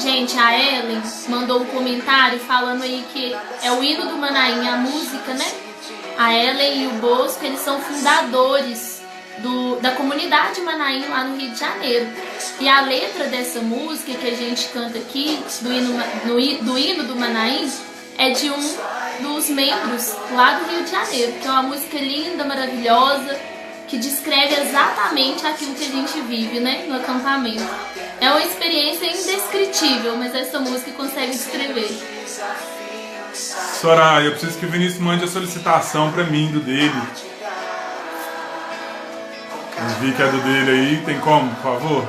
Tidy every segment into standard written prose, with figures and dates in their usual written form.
Gente, a Ellen mandou um comentário falando aí que é o hino do Manaim, a música, né? A Ellen e o Bosco, eles são fundadores da comunidade Manaim lá no Rio de Janeiro. E a letra dessa música que a gente canta aqui, do hino do Manaim, é de um dos membros lá do Rio de Janeiro, que é uma música linda, maravilhosa, que descreve exatamente aquilo que a gente vive, né, no acampamento. É uma experiência indescritível, mas essa música consegue descrever. Soraya, eu preciso que o Vinícius mande a solicitação para mim do dele. Eu vi que é do dele aí, tem como, por favor?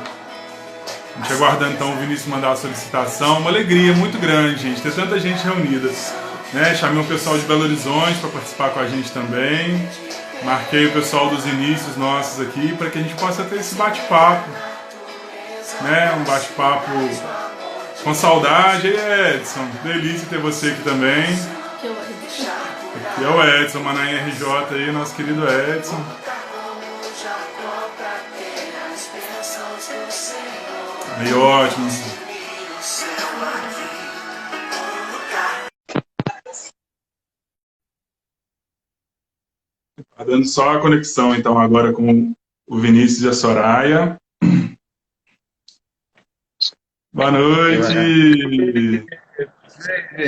A gente aguardando então o Vinícius mandar a solicitação. Uma alegria muito grande, gente, ter tanta gente reunida. Né? Chamei o pessoal de Belo Horizonte para participar com a gente também. Marquei o pessoal dos inícios nossos aqui para que a gente possa ter esse bate-papo. Né? Um bate-papo com saudade. E aí, Edson, delícia ter você aqui também. Aqui é o Edson, Manaim RJ aí, nosso querido Edson. Aí, ótimo. Tá dando só a conexão, então, agora com o Vinícius e a Soraya. Boa noite!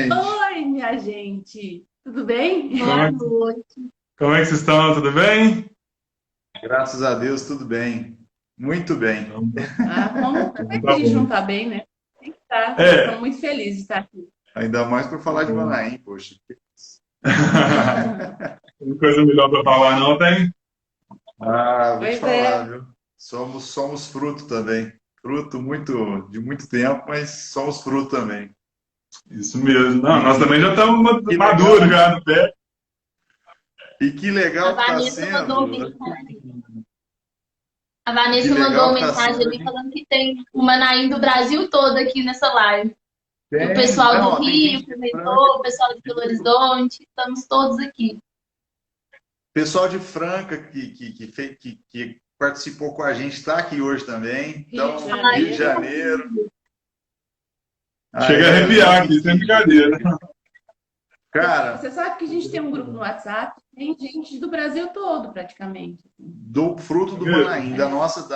Oi, minha gente! Tudo bem? Boa noite! Como é que vocês estão? Tudo bem? Graças a Deus, tudo bem. Muito bem. A gente não tá bem, né? Tem que estar. Estamos muito felizes de estar aqui. Ainda mais para falar de Manaim, poxa. Tem coisa melhor para falar, não tem? Vou te falar, viu? Somos fruto também. Fruto de muito tempo, mas somos fruto também. Isso mesmo. Não, nós também já estamos maduros já no pé. E que legal que está sendo. A Vanessa mandou uma mensagem ali falando que tem o Manaim do Brasil todo aqui nessa live. O pessoal do Rio comentou, o pessoal de Belo Horizonte, estamos todos aqui. Pessoal de Franca que participou com a gente está aqui hoje também. Então, Rio de Janeiro. Chega a arrepiar aqui, sem brincadeira. Cara, você sabe que a gente tem um grupo no WhatsApp, tem gente do Brasil todo, praticamente. Do fruto do Manaim, da nossa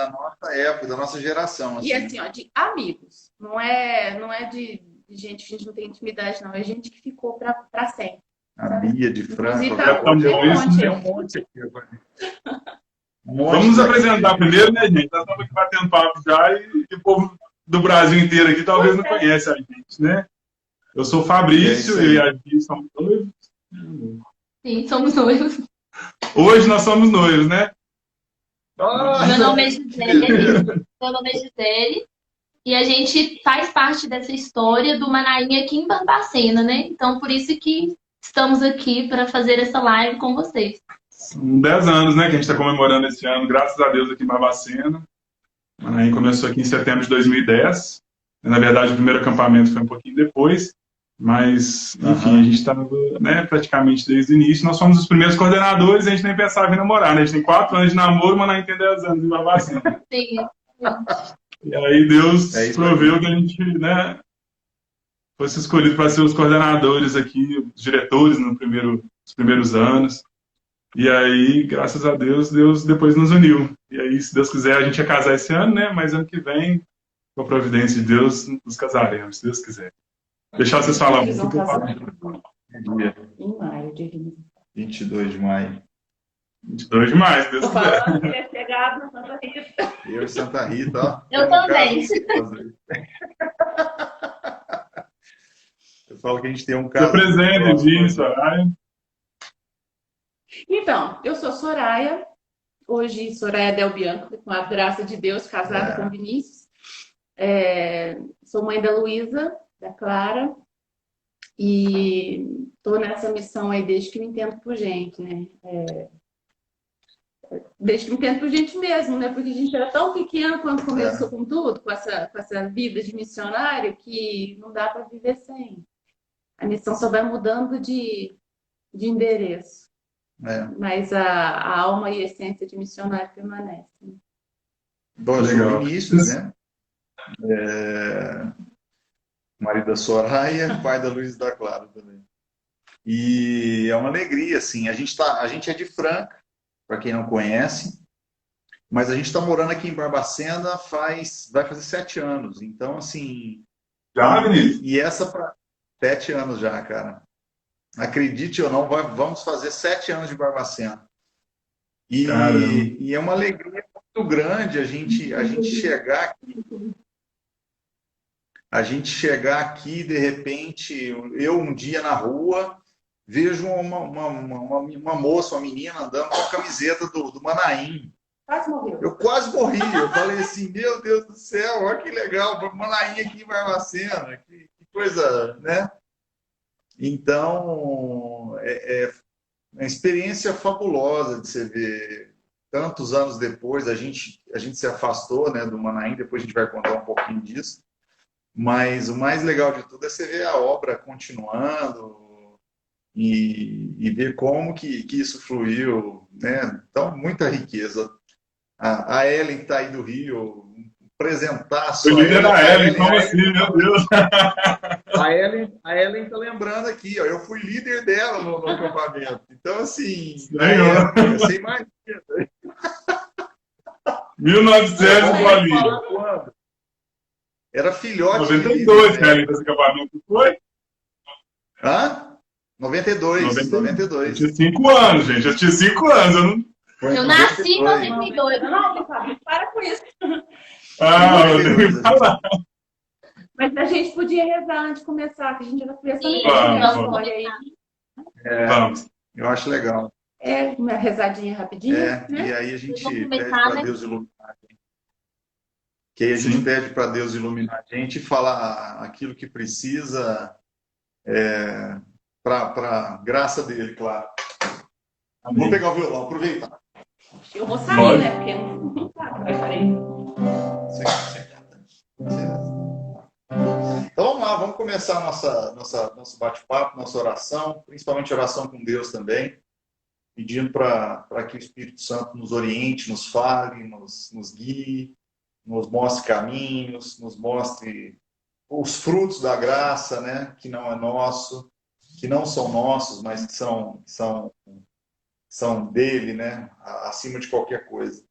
época, da nossa geração. Assim. E assim, ó, de amigos. Não é de gente que a gente não tem intimidade, não. É gente que ficou para sempre. A Bia de Franca. Tem um monte aqui agora. Vamos nos apresentar primeiro, né, gente? Nós estamos aqui batendo papo já e o povo do Brasil inteiro aqui talvez não conhece a gente, né? Eu sou o Fabrício, eu e a Bia somos noivos. Sim, somos noivos. Hoje nós somos noivos, né? Meu nome é Gisele. Meu nome é Gisele. E a gente faz parte dessa história do Manaim aqui em Barbacena, né? Então, por isso que estamos aqui para fazer essa live com vocês. São 10 anos, né, que a gente está comemorando esse ano, graças a Deus, aqui em Barbacena. O Manaim começou aqui em setembro de 2010. Na verdade, o primeiro acampamento foi um pouquinho depois. Mas, enfim, a gente estava, né, praticamente desde o início. Nós fomos os primeiros coordenadores e a gente nem pensava em namorar, né? A gente tem 4 anos de namoro, mas não tem 10 anos em Barbacena. Sim. E aí Deus proveu que a gente, né, fosse escolhido para ser os coordenadores aqui, os diretores nos primeiros anos. E aí, graças a Deus, Deus depois nos uniu. E aí, se Deus quiser, a gente ia casar esse ano, né? Mas ano que vem, com a providência de Deus, nos casaremos, se Deus quiser. Deixar vocês falar um pouco. Em maio de 22 de maio. 22 de maio, se Deus quiser. Falando que é chegado Santa Rita. Eu e Santa Rita, ó. Eu também. Eu falo que a gente tem um caso. Tô presente disso, Soraya. Então, eu sou Soraya. Hoje, Soraya Del Bianco, com a graça de Deus, casada com Vinícius. Sou mãe da Luísa, da Clara, e estou nessa missão aí desde que me entendo por gente, né? Desde que me entendo por gente mesmo, né? Porque a gente era tão pequeno quando começou com tudo, com essa vida de missionário, que não dá para viver sem. A missão só vai mudando de endereço. Mas a alma e a essência de missionário permanecem. Bom, legal. Início, né? marido da Soraya, pai da Luiz e da Clara também. E é uma alegria, assim. A gente é de Franca, para quem não conhece, mas a gente está morando aqui em Barbacena vai fazer 7 anos. Então, assim. Já, Vinícius? E essa 7 anos já, cara. Acredite ou não, vamos fazer 7 anos de Barbacena. E é uma alegria muito grande a gente chegar aqui, de repente, eu um dia na rua vejo uma moça, uma menina andando com a camiseta do Manaim. Quase morreu. Eu quase morri. Eu falei assim, meu Deus do céu, olha que legal, Manaim aqui em Barbacena, que coisa, né? Então, é uma experiência fabulosa de você ver. Tantos anos depois, a gente se afastou, né, do Manaim, depois a gente vai contar um pouquinho disso. Mas o mais legal de tudo é você ver a obra continuando e ver como que isso fluiu, né? Então, muita riqueza. A Ellen que está aí do Rio, apresentar só. O líder da Ellen, como assim, meu Deus? A Ellen está lembrando aqui, ó, eu fui líder dela no acampamento. Então, assim, você imagina. 1900, bolinha. Era filhote. 92, né? Esse acampamento foi? Hã? 92. Eu tinha 5 anos, gente. Eu tinha 5 anos. Eu nasci em 92. Não, para com isso. Eu tenho que falar. Mas a gente podia rezar antes de começar, que a gente era conversando Vamos. aí. Vamos. Eu acho legal. Uma rezadinha rapidinha. Né? E aí a gente pede para Deus iluminar a gente. Que aí a gente pede para Deus iluminar a gente e falar aquilo que precisa para graça dele, claro. Amém. Vou pegar o violão, aproveitar. Eu vou sair, né? Porque não vai sair. Então vamos lá, vamos começar nosso bate-papo, nossa oração, principalmente oração com Deus também, pedindo para que o Espírito Santo nos oriente, nos fale, nos guie, nos mostre caminhos, nos mostre os frutos da graça, né? Que não é nosso, que não são nossos, mas que são dele, né? Acima de qualquer coisa.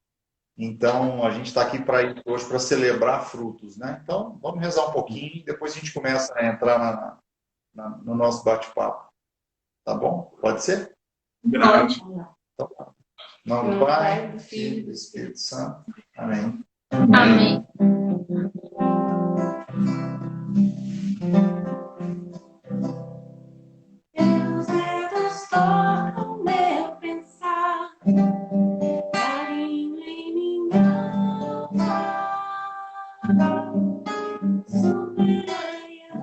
Então, a gente está aqui hoje para celebrar frutos, né? Então, vamos rezar um pouquinho e depois a gente começa a entrar no nosso bate-papo. Tá bom? Pode ser? Verdade. Então, em nome do Pai, do Filho e do Espírito Santo. Amém. Amém. Teus dedos tocam meu pensar, carinho em minha alma, superai a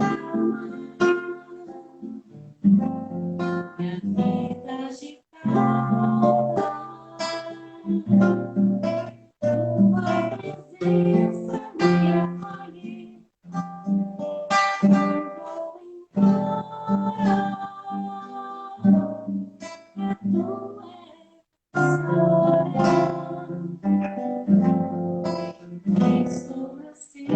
minha vida agitada. Tua presença me acolhe, não vou embora. Estou assim,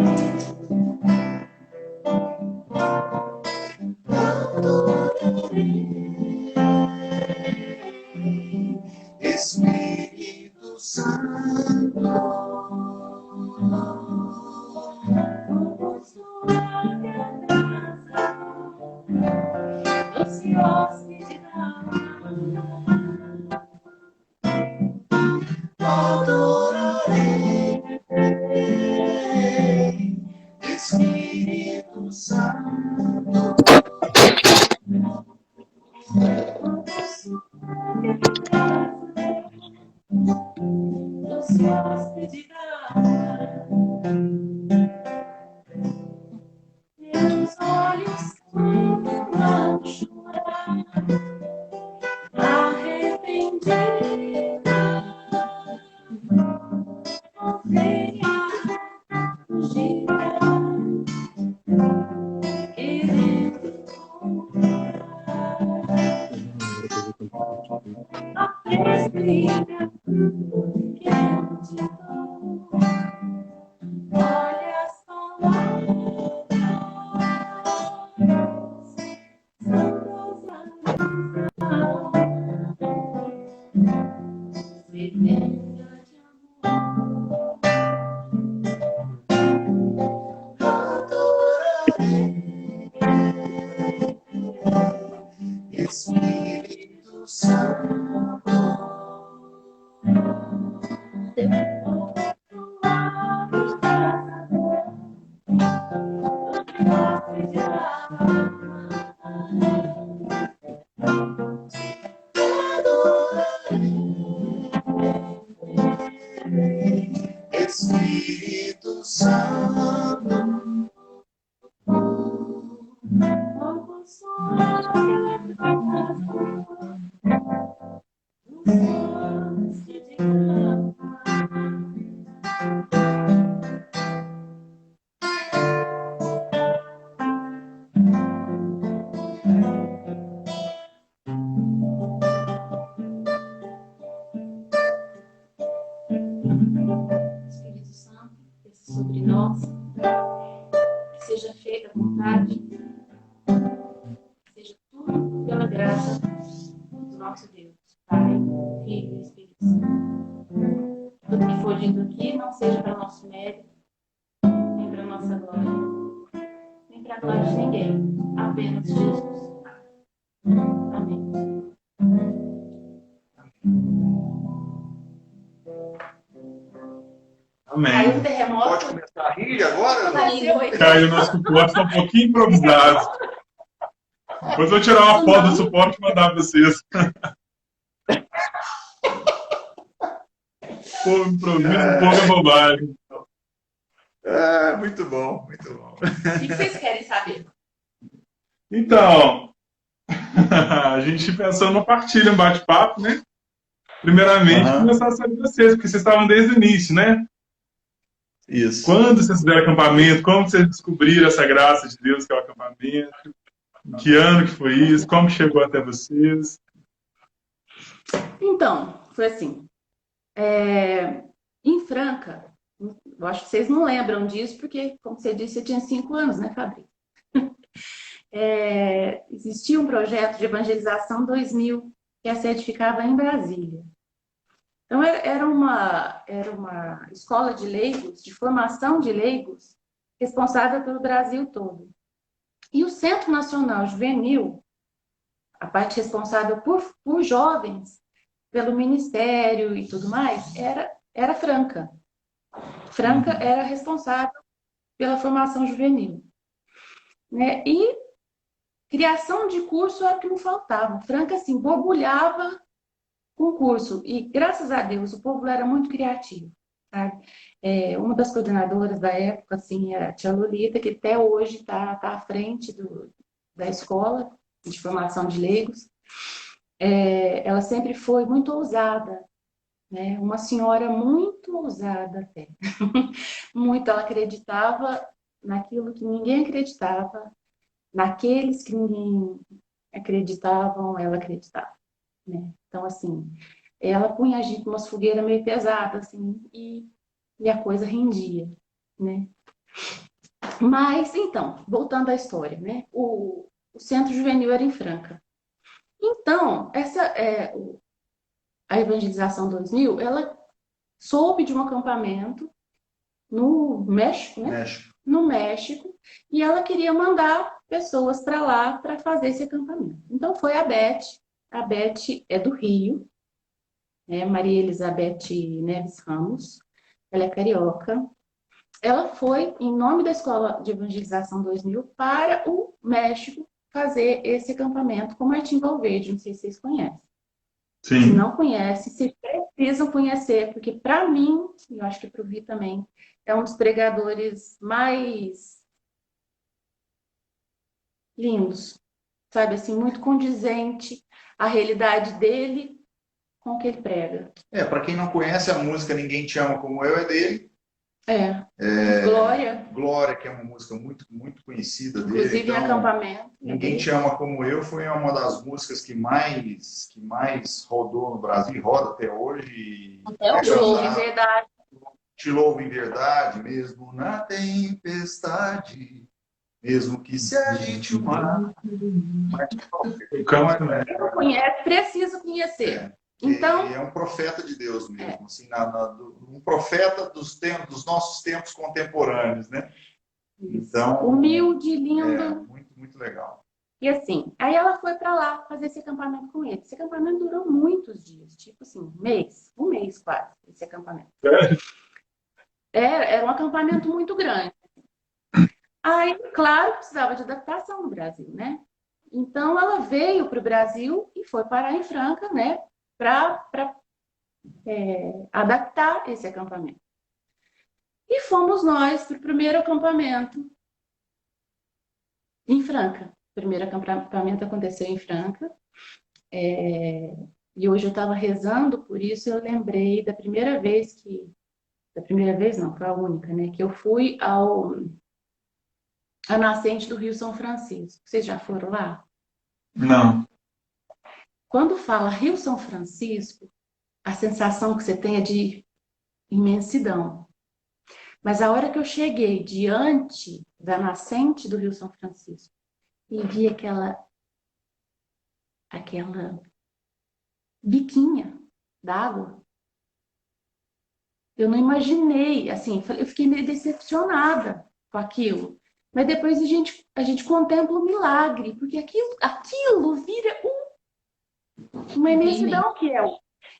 Espírito Santo, como suave abraço, doce hóspede da alma. Adorarei, Espírito Santo, doce hóspede da alma. Meus olhos clamam chorar, arrependida. Venha fugida, querendo a presbília que eu te dou. Olha as palavras Espírito Santo, Espírito Santo, desça sobre nós, que seja feita a vontade, que seja tudo pela graça do nosso Deus, Pai, Filho e Espírito Santo. Tudo que for dito aqui não seja para nosso mérito, nem para nossa glória, nem para a glória de ninguém, apenas Jesus. Amém. Amém. Caiu um terremoto. pode começar a rir agora? Nasceu aí. Caiu nosso suporte, tá um pouquinho improvisado. Depois eu vou tirar uma foto do suporte e mandar para vocês. Pô, improviso um pouco é bobagem. É, muito bom, muito bom. O que vocês querem saber? Então, a gente pensou numa partilha, um bate-papo, né? Primeiramente, Aham. começar a saber vocês, porque vocês estavam desde o início, né? Isso. Quando vocês fizeram acampamento, como vocês descobriram essa graça de Deus que é o acampamento? Em que ano que foi isso? Como que chegou até vocês? Então, foi assim. Em Franca, eu acho que vocês não lembram disso, porque, como você disse, você tinha 5 anos, né, Fabrício? Existia um projeto de evangelização 2000, que a sede ficava em Brasília. Então, era uma escola de leigos, de formação de leigos, responsável pelo Brasil todo. E o Centro Nacional Juvenil, a parte responsável por jovens, pelo Ministério e tudo mais, era Franca. Franca era responsável pela formação juvenil. Né? E criação de curso era o que não faltava. Franca, assim, borbulhava com curso. E, graças a Deus, o povo era muito criativo. Sabe? Uma das coordenadoras da época, assim, era a tia Lolita, que até hoje está à frente da escola de formação de leigos. Ela sempre foi muito ousada, né? Uma senhora muito ousada até. Muito, ela acreditava naquilo que ninguém acreditava, naqueles que ninguém acreditavam, ela acreditava, né? Então, assim, ela punha a gente umas fogueiras meio pesadas, assim, e a coisa rendia, né? Mas, então, voltando à história, né? O Centro Juvenil era em Franca. Então, a Evangelização 2000, ela soube de um acampamento no México, né? México. No México, e ela queria mandar pessoas para lá para fazer esse acampamento. Então foi a Beth é do Rio, né? Maria Elizabeth Neves Ramos, ela é carioca. Ela foi, em nome da Escola de Evangelização 2000, para o México fazer esse acampamento com Martim Valverde, não sei se vocês conhecem. Se Sim. não conhece, vocês precisam conhecer, porque para mim, e eu acho que para o Vi também, é um dos pregadores mais lindos, sabe, assim, muito condizente a realidade dele com o que ele prega. Para quem não conhece a música Ninguém Te Ama Como Eu, é dele. Glória, Glória, que é uma música muito, muito conhecida dele. inclusive em Então, acampamento. Ninguém Te Ama Como Eu foi uma das músicas que mais rodou no Brasil e roda até hoje. Até Te hoje. louvo em verdade. Te louvo em verdade, mesmo na tempestade, mesmo que se agite o mar. Quem não conhece, precisa conhecer. Então, É um profeta de Deus mesmo, assim, um profeta dos nossos tempos contemporâneos, né? Então, humilde, lindo. muito, muito legal. E assim, aí ela foi para lá fazer esse acampamento com ele. Esse acampamento durou muitos dias, tipo assim, um mês quase, esse acampamento. Era um acampamento muito grande. Aí, claro, precisava de adaptação no Brasil, né? Então, ela veio para o Brasil e foi parar em Franca, né? Para adaptar esse acampamento. E fomos nós para o primeiro acampamento em Franca. O primeiro acampamento aconteceu em Franca. E hoje eu estava rezando por isso, eu lembrei da primeira vez que... Da primeira vez, não, foi a única, né? Que eu fui à nascente do Rio São Francisco. Vocês já foram lá? Não. Quando fala Rio São Francisco, a sensação que você tem é de imensidão. Mas a hora que eu cheguei diante da nascente do Rio São Francisco e vi aquela biquinha d'água, eu não imaginei, assim, eu fiquei meio decepcionada com aquilo. Mas depois a gente contempla o milagre, porque aquilo vira uma imensidão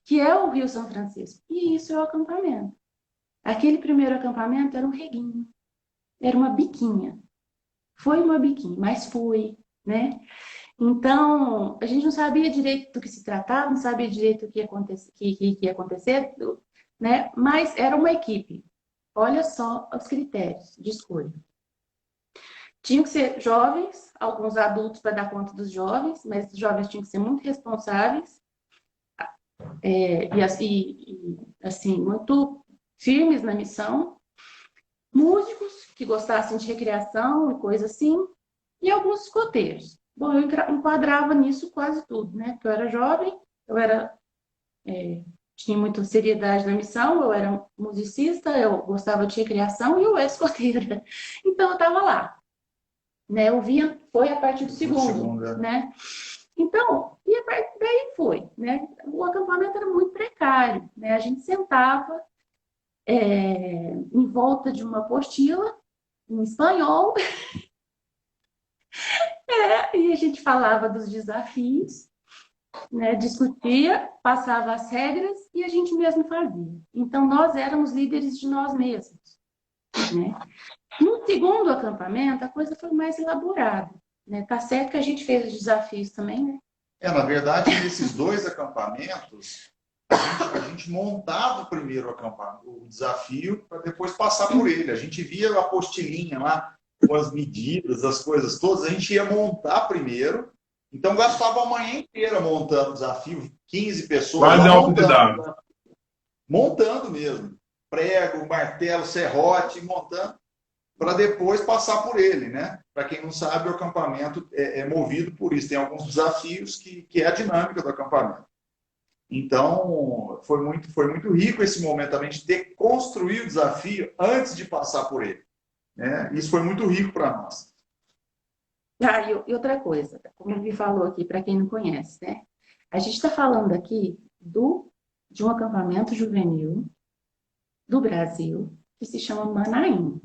que é o Rio São Francisco. E isso é o acampamento. Aquele primeiro acampamento era um reguinho, era uma biquinha. Foi uma biquinha, mas foi, né? Então, a gente não sabia direito do que se tratava, não sabia direito o que ia acontecer, né? Mas era uma equipe. Olha só os critérios de escolha. Tinham que ser jovens, alguns adultos para dar conta dos jovens, mas os jovens tinham que ser muito responsáveis assim, muito firmes na missão. Músicos que gostassem de recreação e coisa assim, e alguns escoteiros. Bom, eu enquadrava nisso quase tudo, né? Porque eu era jovem, tinha muita seriedade na missão, eu era musicista, eu gostava de recreação e eu era escoteira. Então eu estava lá. Né? Foi a partir do segundo, né? Então, e a partir daí foi, né? O acampamento era muito precário, né? A gente sentava em volta de uma apostila, em espanhol, e a gente falava dos desafios, né? Discutia, passava as regras e a gente mesmo fazia. Então, nós éramos líderes de nós mesmos, né? No segundo acampamento, a coisa foi mais elaborada, né? Tá certo que a gente fez os desafios também, né? Na verdade, nesses dois acampamentos, a gente montava o primeiro acampamento, o desafio, para depois passar por ele. A gente via a apostilinha lá, com as medidas, as coisas todas, a gente ia montar primeiro. Então, gastava a manhã inteira montando o desafio, 15 pessoas. Quase autodidata. Montando mesmo. Prego, martelo, serrote, montando, para depois passar por ele, né? Para quem não sabe, o acampamento é movido por isso. Tem alguns desafios que é a dinâmica do acampamento. Então, foi muito rico esse momento também de ter que construir o desafio antes de passar por ele, né? Isso foi muito rico para nós. E outra coisa, como o Vi falou aqui, para quem não conhece, né? A gente está falando aqui de um acampamento juvenil do Brasil que se chama Manaim,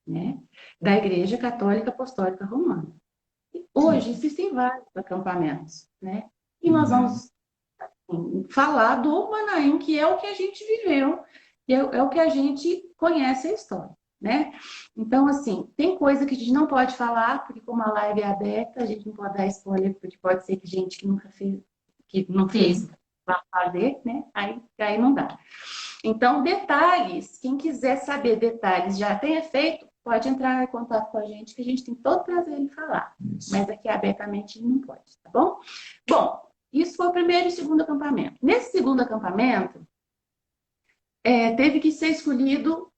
né? Da Igreja Católica Apostólica Romana. E hoje existem vários acampamentos, né? E nós vamos falar do Manaim, que é o que a gente viveu, e é o que a gente conhece a história, né? Então, assim, tem coisa que a gente não pode falar, porque como a live é aberta, a gente não pode dar spoiler, porque pode ser que gente que nunca fez, que não fez, vai fazer, né? Aí não dá. Então, detalhes, quem quiser saber detalhes, já tenha feito, pode entrar em contato com a gente, que a gente tem todo prazer em falar. Isso. Mas aqui abertamente não pode, tá bom? Bom, isso foi o primeiro e segundo acampamento. Nesse segundo acampamento, teve que ser escolhido,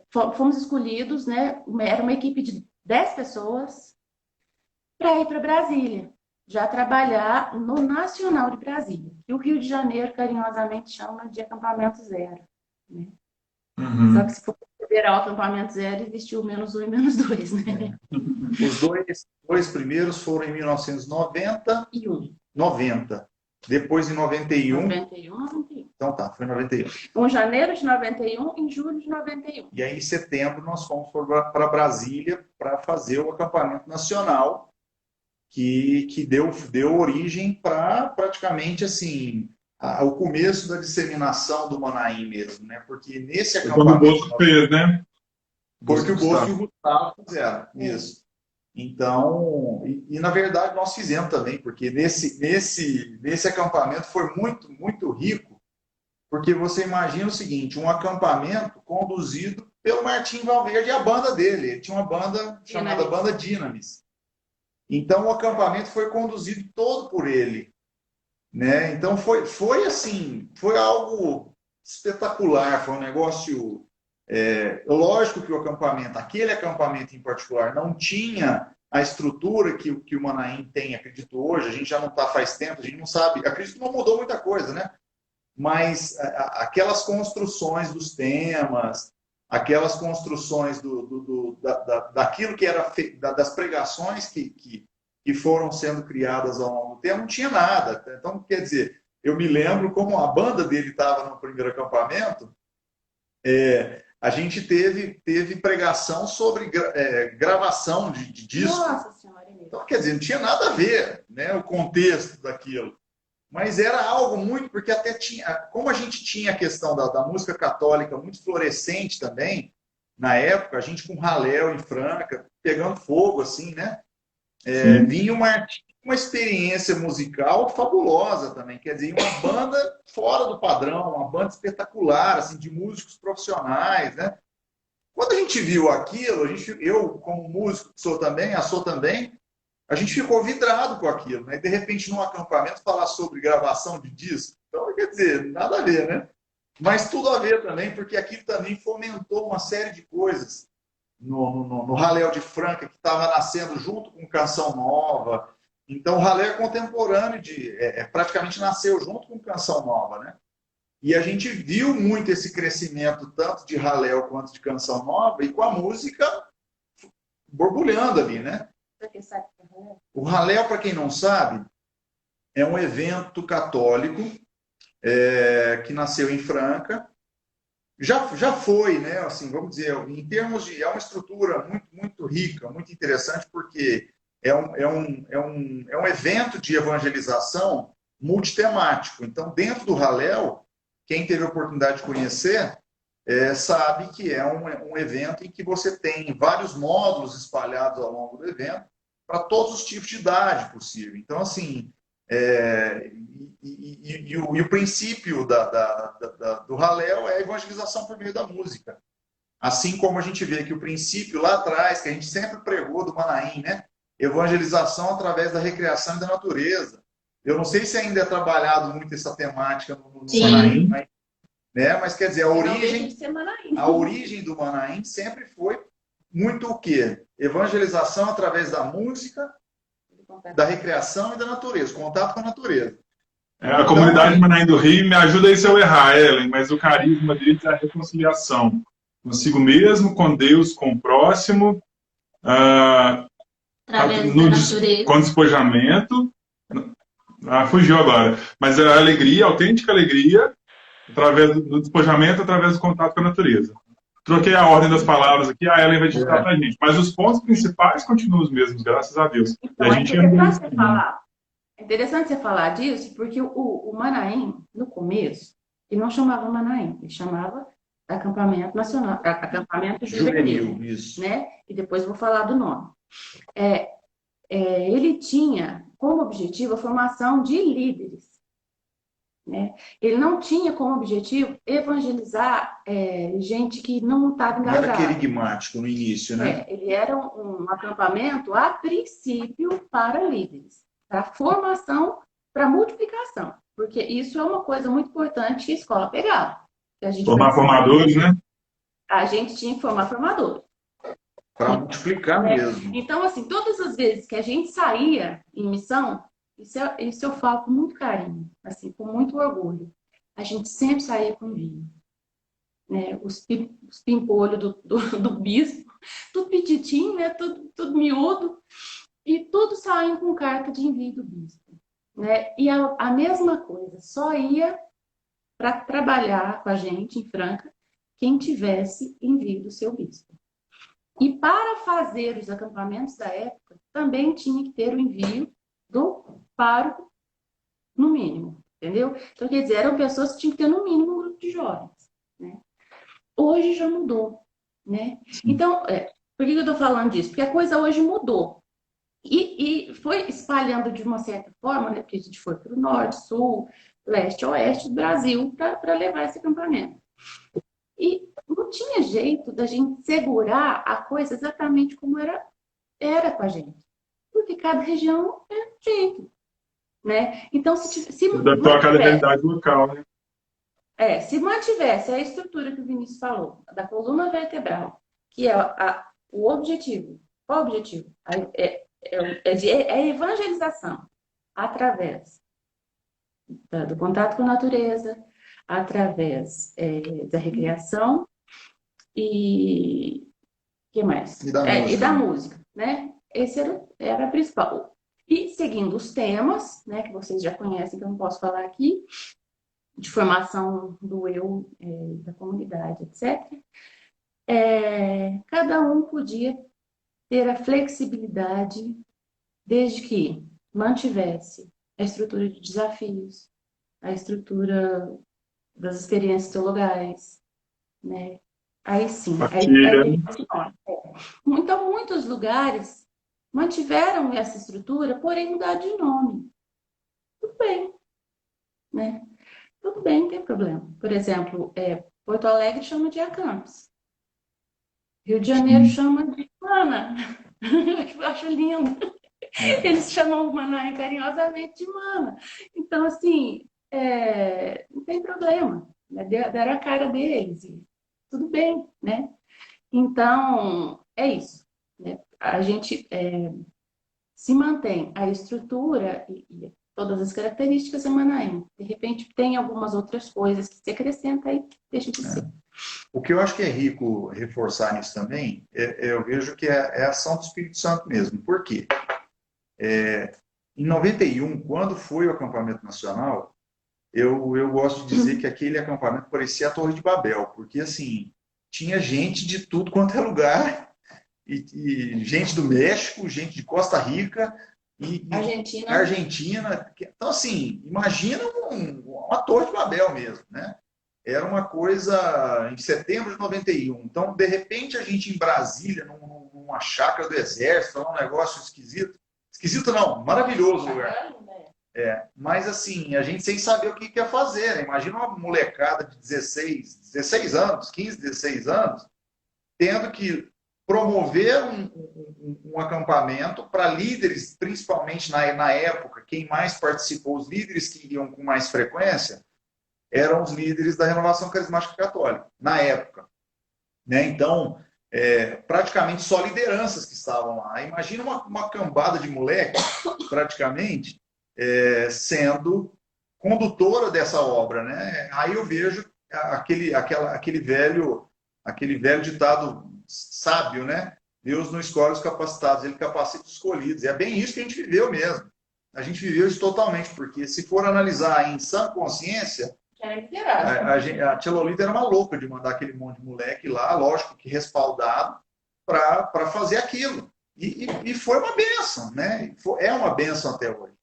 fomos escolhidos, né? Era uma equipe de 10 pessoas para ir para Brasília, já trabalhar no Nacional de Brasília, que o Rio de Janeiro carinhosamente chama de acampamento zero, né? Só que se for considerar o acampamento zero, existiu -1 e -2, né? Os dois primeiros foram em 1990 e 90. Depois em 91. 91. Então tá, foi em 91. Em janeiro de 91 e em julho de 91. E aí em setembro nós fomos para Brasília para fazer o acampamento nacional que deu origem para praticamente assim o começo da disseminação do Manaim mesmo, né? Porque nesse acampamento... Quando o Bolso fez, né? Foi o que o Bosco e o Gustavo. Gustavo fizeram, isso. Então, na verdade nós fizemos também, porque nesse acampamento foi muito, muito rico, porque você imagina o seguinte, um acampamento conduzido pelo Martim Valverde e a banda dele. Ele tinha uma banda chamada Banda Dinamis. Então o acampamento foi conduzido todo por ele, né? Então foi assim, foi algo espetacular, foi um negócio. Lógico que aquele acampamento em particular, não tinha a estrutura que o Manaim tem, acredito hoje. A gente já não está faz tempo, a gente não sabe, acredito que não mudou muita coisa, né? Mas aquelas construções dos temas, aquelas construções daquilo que era das pregações que foram sendo criadas ao longo do tempo, não tinha nada. Então, quer dizer, eu me lembro como a banda dele estava no primeiro acampamento, a gente teve pregação sobre gravação de disco. Nossa Senhora, é mesmo. Então, quer dizer, não tinha nada a ver, né, o contexto daquilo. Mas era algo muito, porque até tinha, como a gente tinha a questão da música católica muito florescente também, na época, a gente com Raléu em Franca, pegando fogo, assim, né? Vinha uma experiência musical fabulosa também, quer dizer, uma banda fora do padrão, uma banda espetacular, assim, de músicos profissionais, né? Quando a gente viu aquilo, eu como músico sou também, a gente ficou vidrado com aquilo, né? E de repente, num acampamento, falar sobre gravação de disco, então, quer dizer, nada a ver, né? Mas tudo a ver também, porque aquilo também fomentou uma série de coisas no Raléu de Franca, que estava nascendo junto com Canção Nova. Então, o Raléu é contemporâneo, praticamente nasceu junto com Canção Nova, né? E a gente viu muito esse crescimento, tanto de Raléu quanto de Canção Nova, e com a música borbulhando ali, né? O Raléu, para quem não sabe, é um evento católico que nasceu em Franca. Já foi, né? Assim, vamos dizer, em termos de... É uma estrutura muito, muito rica, muito interessante, porque é um evento de evangelização multitemático. Então, dentro do Raléu, quem teve a oportunidade de conhecer sabe que é um evento em que você tem vários módulos espalhados ao longo do evento para todos os tipos de idade possível. Então, assim, o princípio do Raléu é a evangelização por meio da música. Assim como a gente vê que o princípio lá atrás, que a gente sempre pregou do Manaim, né? Evangelização através da recreação e da natureza. Eu não sei se ainda é trabalhado muito essa temática no Manaim, mas quer dizer, a origem do Manaim sempre foi muito o quê? Evangelização através da música, da recreação e da natureza, contato com a natureza. A comunidade Manaim do Rio, me ajuda aí se eu errar, Ellen, mas o carisma deles é a reconciliação consigo mesmo, com Deus, com o próximo, Através da natureza. com despojamento. Fugiu agora. Mas a alegria, a autêntica alegria, através do despojamento, através do contato com a natureza. Troquei a ordem das palavras aqui, a Ellen vai digitar para a gente. Mas os pontos principais continuam os mesmos, graças a Deus. Então, é interessante você falar disso, porque o Manaim, no começo, ele não chamava Manaim, ele chamava Acampamento Nacional, Acampamento Juvenil, isso. Né? E depois eu vou falar do nome. Ele tinha como objetivo a formação de líderes. Né? Ele não tinha como objetivo evangelizar gente que não estava engajada. Não era querigmático no início, né? Ele era um acampamento, a princípio, para líderes, para formação, para multiplicação. Porque isso é uma coisa muito importante que a escola pegava. Formar formadores, né? A gente tinha que formar formadores. Para multiplicar mesmo. Então, assim, todas as vezes que a gente saía em missão, isso eu falo com muito carinho, assim, com muito orgulho. A gente sempre saía com vinho. Né? Os pimpolhos do bispo, tudo petitinho, né? tudo miúdo, e tudo saindo com carta de envio do bispo. Né? E a mesma coisa, só ia para trabalhar com a gente em Franca quem tivesse envio do seu bispo. E para fazer os acampamentos da época, também tinha que ter o envio do pároco, no mínimo, entendeu? Então, quer dizer, eram pessoas que tinham que ter no mínimo um grupo de jovens. Né? Hoje já mudou. né? Então, por que eu estou falando disso? Porque a coisa hoje mudou. E foi espalhando de uma certa forma, né? Porque a gente foi para o norte, sul, leste, oeste do Brasil para levar esse acampamento. E não tinha jeito da gente segurar a coisa exatamente como era com a gente. Porque cada região é um jeito, né? Então, se Adaptou a cada realidade local, né? se mantivesse a estrutura que o Vinícius falou, da coluna vertebral, que é o objetivo, qual é o objetivo? É a evangelização através do contato com a natureza, através da recreação e que mais? E da música, né? Esse era a principal. E seguindo os temas, né, que vocês já conhecem, que eu não posso falar aqui, de formação do eu, da comunidade, etc. Cada um podia ter a flexibilidade desde que mantivesse a estrutura de desafios, a estrutura das experiências teologais, né? Aí sim, então muitos lugares mantiveram essa estrutura, porém mudaram de nome. Tudo bem, né? Tudo bem, não tem problema. Por exemplo, Porto Alegre chama de Acampes. Rio de Janeiro chama de Mana. Eu acho lindo. Eles chamam o Manaim carinhosamente de Mana. Então, assim, não tem problema. Né? Deram a cara deles. E tudo bem, né? Então, é isso. Né? A gente se mantém a estrutura e todas as características de Manaim. De repente, tem algumas outras coisas que se acrescenta e deixa de ser. O que eu acho que é rico reforçar nisso também, eu vejo que é a ação do Espírito Santo mesmo. Por quê? Em 91, quando foi o acampamento nacional, eu gosto de dizer que aquele acampamento parecia a Torre de Babel, porque assim, tinha gente de tudo quanto é lugar, e gente do México, gente de Costa Rica, e Argentina. Então, assim, imagina uma Torre de Babel mesmo, né? Era uma coisa em setembro de 91. Então, de repente, a gente em Brasília, numa chácara do Exército, um negócio esquisito. Esquisito não, maravilhoso o lugar. Mas assim, a gente sem saber o que ia fazer, né? Imagina uma molecada de 16 anos, 15, 16 anos, tendo que promover um acampamento para líderes, principalmente na época, quem mais participou, os líderes que iam com mais frequência, eram os líderes da Renovação Carismática Católica, na época. Né? Então, praticamente só lideranças que estavam lá. Imagina uma cambada de moleques, praticamente, sendo condutora dessa obra. Né? Aí eu vejo aquele velho ditado sábio, né? Deus não escolhe os capacitados, ele capacita os escolhidos. E é bem isso que a gente viveu mesmo. A gente viveu isso totalmente, porque se for analisar em sã consciência, a tia Lolita era uma louca de mandar aquele monte de moleque lá, lógico que respaldado, para fazer aquilo. E foi uma bênção, né? É uma bênção até hoje.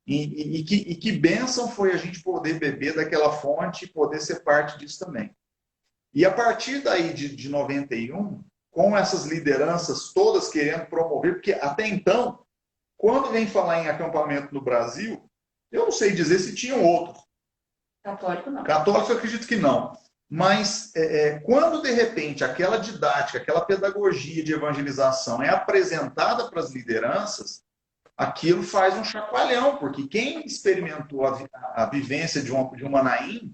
E que bênção foi a gente poder beber daquela fonte e poder ser parte disso também. E a partir daí de 91, com essas lideranças todas querendo promover, porque até então, quando vem falar em acampamento no Brasil, eu não sei dizer se tinham outros. Católico não. Católico eu acredito que não. Mas quando, de repente, aquela didática, aquela pedagogia de evangelização é apresentada para as lideranças, aquilo faz um chacoalhão, porque quem experimentou a vivência de um Manaim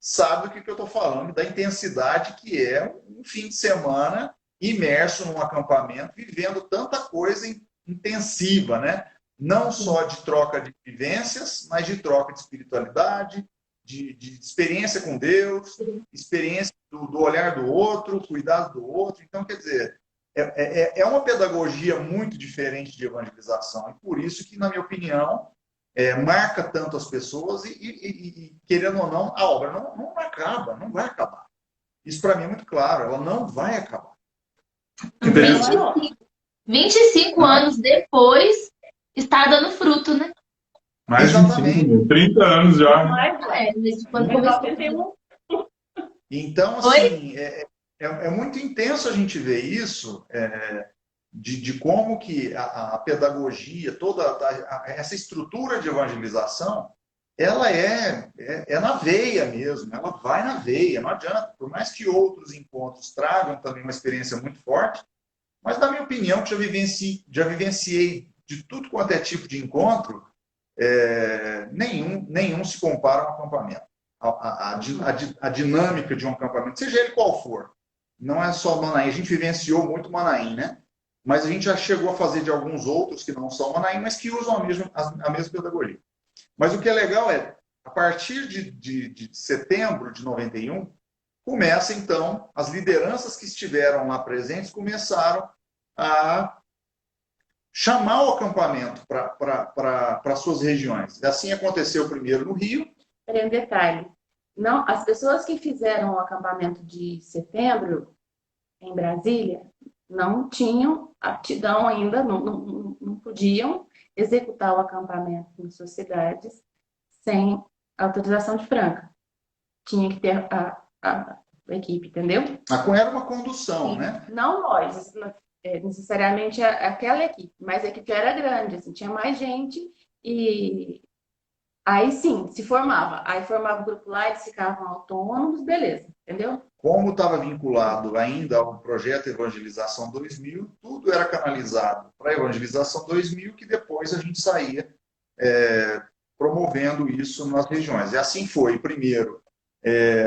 sabe do que eu estou falando, da intensidade que é um fim de semana imerso num acampamento, vivendo tanta coisa intensiva, né? Não só de troca de vivências, mas de troca de espiritualidade, de experiência com Deus, experiência do olhar do outro, cuidado do outro. Então, quer dizer, é uma pedagogia muito diferente de evangelização. E por isso que, na minha opinião, marca tanto as pessoas e, querendo ou não, a obra não acaba, não vai acabar. Isso para mim é muito claro, ela não vai acabar. 25 anos depois, está dando fruto, né? Mais de 25, 30 anos já. Quando começou. Então, assim, é muito intenso a gente ver isso, de como que a pedagogia, essa estrutura de evangelização, ela é na veia mesmo, ela vai na veia, não adianta. Por mais que outros encontros tragam também uma experiência muito forte, mas na minha opinião, que já vivenciei de tudo quanto é tipo de encontro, nenhum se compara a um acampamento. A dinâmica de um acampamento, seja ele qual for. Não é só Manaim, a gente vivenciou muito Manaim, né? Mas a gente já chegou a fazer de alguns outros que não são Manaim, mas que usam a mesma pedagogia. Mas o que é legal a partir de setembro de 91, começa então, as lideranças que estiveram lá presentes começaram a chamar o acampamento para suas regiões. E assim aconteceu primeiro no Rio. Tem um detalhe. Não, as pessoas que fizeram o acampamento de setembro em Brasília não tinham aptidão ainda, não podiam executar o acampamento em suas cidades sem autorização de Franca. Tinha que ter a equipe, entendeu? Era uma condução, Sim. né? Não nós, necessariamente aquela equipe, mas a equipe era grande, assim, tinha mais gente e aí sim, se formava. Aí formava o grupo lá, eles ficavam autônomos, beleza, entendeu? Como estava vinculado ainda ao projeto Evangelização 2000, tudo era canalizado para a Evangelização 2000, que depois a gente saía promovendo isso nas regiões. E assim foi, primeiro,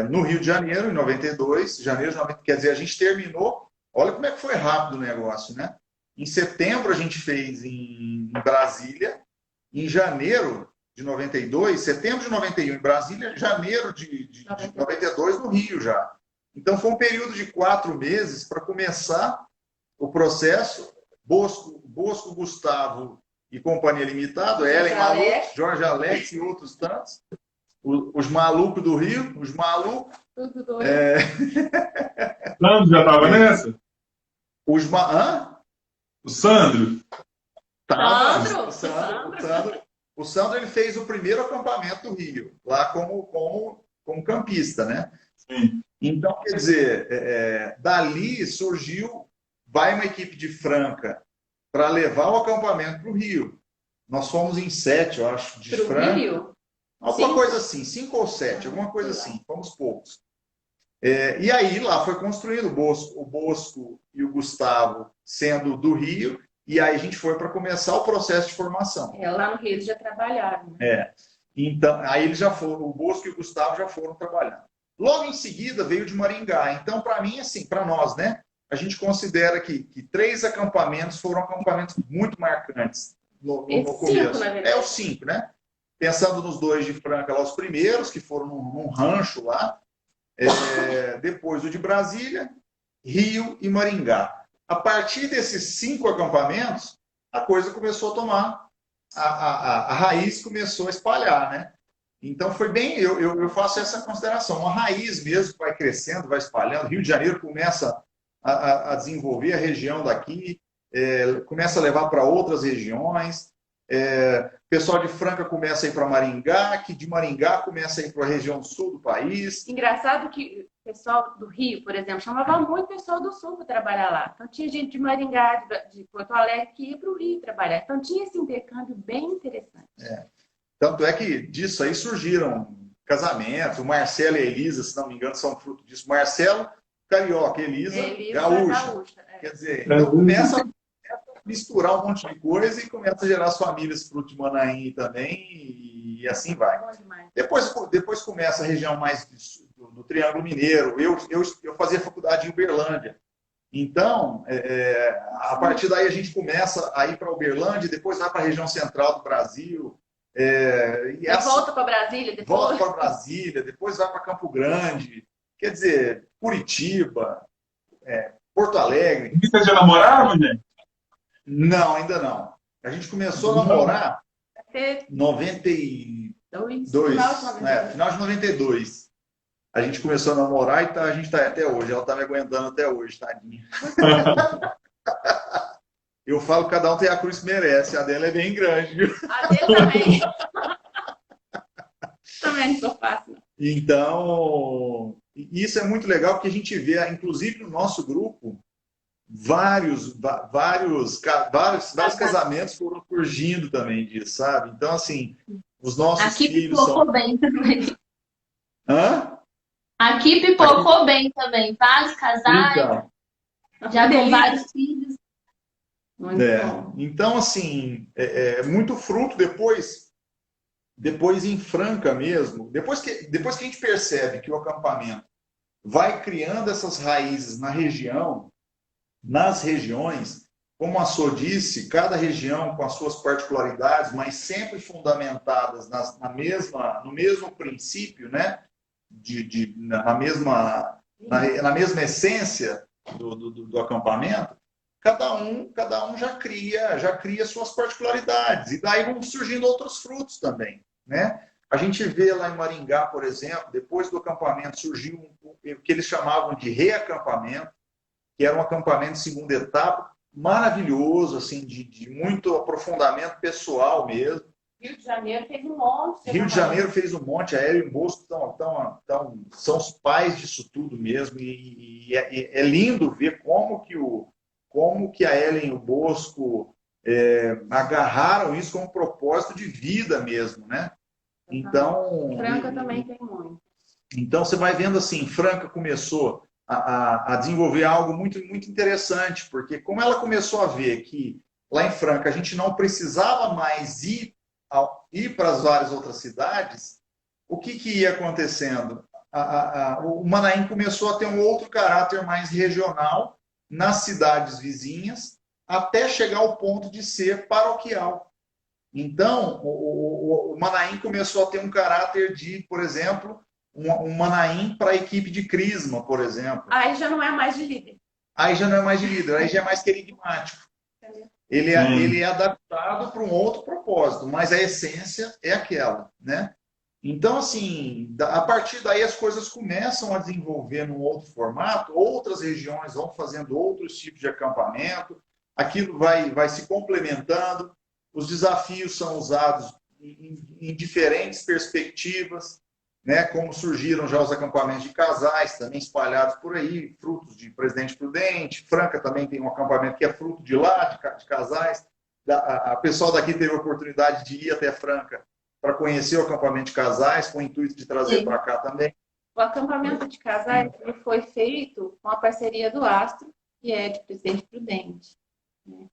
no Rio de Janeiro, em 92, janeiro de 90, quer dizer, a gente terminou, olha como é que foi rápido o negócio, né? Em setembro a gente fez em Brasília, em janeiro de 92, setembro de 91 em Brasília, janeiro de 92 no Rio já. Então foi um período de 4 meses para começar o processo. Bosco, Gustavo e Companhia Limitada, Ellen Maluco, Jorge Alex e outros tantos. Os malucos do Rio, os malucos. Tudo doido. Sandro já estava nessa? O Sandro? O Sandro ele fez o primeiro acampamento do Rio, lá como campista, né? Sim. Então, quer dizer, dali surgiu, vai uma equipe de Franca para levar o acampamento para o Rio. Nós fomos em 7, eu acho, de Pro Franca. Rio? Alguma coisa assim, 5 ou 7, alguma coisa assim, fomos poucos. E aí lá foi construído o Bosco e o Gustavo sendo do Rio, e aí a gente foi para começar o processo de formação. Lá no Rio eles já trabalharam. Né? Então, aí eles já foram, o Bosco e o Gustavo já foram trabalhando. Logo em seguida veio de Maringá. Então, para mim, assim, para nós, né? A gente considera que 3 acampamentos foram acampamentos muito marcantes no começo. 5, na verdade. Os 5, né? Pensando nos 2 de Franca, lá os primeiros, que foram num rancho lá. Depois o de Brasília, Rio e Maringá. A partir desses 5 acampamentos, a coisa começou a tomar, a raiz começou a espalhar, né? Então foi bem, eu faço essa consideração, uma raiz mesmo que vai crescendo, vai espalhando. Rio de Janeiro começa a desenvolver a região daqui, começa a levar para outras regiões. O pessoal de Franca começa a ir para Maringá, que de Maringá começa a ir para a região sul do país. Engraçado que o pessoal do Rio, por exemplo, chamava muito o pessoal do sul para trabalhar lá. Então tinha gente de Maringá, de Porto Alegre, que ia para o Rio trabalhar. Então tinha esse intercâmbio bem interessante. Tanto é que disso aí surgiram casamentos. O Marcelo e a Elisa, se não me engano, são fruto disso. Marcelo, carioca, Elisa gaúcha. Quer dizer, então começa a misturar um monte de coisa e começa a gerar as famílias fruto de Manaim também, e assim vai. Depois começa a região mais do Triângulo Mineiro. Eu fazia faculdade em Uberlândia. Então, a partir daí a gente começa a ir para Uberlândia, depois vai para a região central do Brasil. Volta para Brasília depois. Volta para Brasília, depois vai para Campo Grande. Quer dizer, Curitiba, Porto Alegre. E você já namorava, gente? Não, ainda não. A gente começou a namorar em 92, final de 92. A gente começou a namorar e a gente está até hoje. Ela está me aguentando até hoje, tadinha. Eu falo que cada um tem a cruz que merece. A dela é bem grande, viu? A dele também. Também não sou fácil. Então, E isso é muito legal porque a gente vê, inclusive no nosso grupo, vários casamentos foram surgindo também disso, sabe? Então, assim, os nossos Aqui filhos são... pipocou bem também. Hã? Aqui pipocou bem também. Vários casais, Então, já com Delícia. vários filhos. Muito bom. então, assim, é muito fruto depois em Franca mesmo, depois que a gente percebe que o acampamento vai criando essas raízes na região, nas regiões, como a Sô disse, cada região com as suas particularidades, mas sempre fundamentadas no mesmo princípio, né? Na mesma essência do acampamento, cada um já cria suas particularidades, e daí vão surgindo outros frutos também, né? A gente vê lá em Maringá, por exemplo, depois do acampamento surgiu o que eles chamavam de reacampamento, que era um acampamento de segunda etapa, maravilhoso, assim, de muito aprofundamento pessoal mesmo. Rio de Janeiro fez um monte. Rio de Janeiro fez um monte, a Hélio e o Bosco são os pais disso tudo mesmo, e é lindo ver como que a Ellen e o Bosco agarraram isso como propósito de vida mesmo, né? Então, Franca também tem muito. então você vai vendo assim, Franca começou a desenvolver algo muito, muito interessante, porque como ela começou a ver que lá em Franca a gente não precisava mais ir para as várias outras cidades, o que ia acontecendo? O Manaim começou a ter um outro caráter mais regional nas cidades vizinhas, até chegar ao ponto de ser paroquial. Então, o Manaim começou a ter um caráter de, por exemplo, um Manaim para a equipe de Crisma, por exemplo. Aí já não é mais de líder. Aí já não é mais de líder, aí já é mais querigmático. Ele é adaptado para um outro propósito, mas a essência é aquela, né? Então, assim, a partir daí as coisas começam a desenvolver num outro formato, outras regiões vão fazendo outros tipos de acampamento, aquilo vai se complementando, os desafios são usados em diferentes perspectivas, né? Como surgiram já os acampamentos de casais, também espalhados por aí, frutos de Presidente Prudente. Franca também tem um acampamento que é fruto de lá, de casais. A pessoal daqui teve a oportunidade de ir até Franca para conhecer o acampamento de casais, com o intuito de trazer para cá também. O acampamento de casais ele foi feito com a parceria do Astro, que é de Presidente Prudente.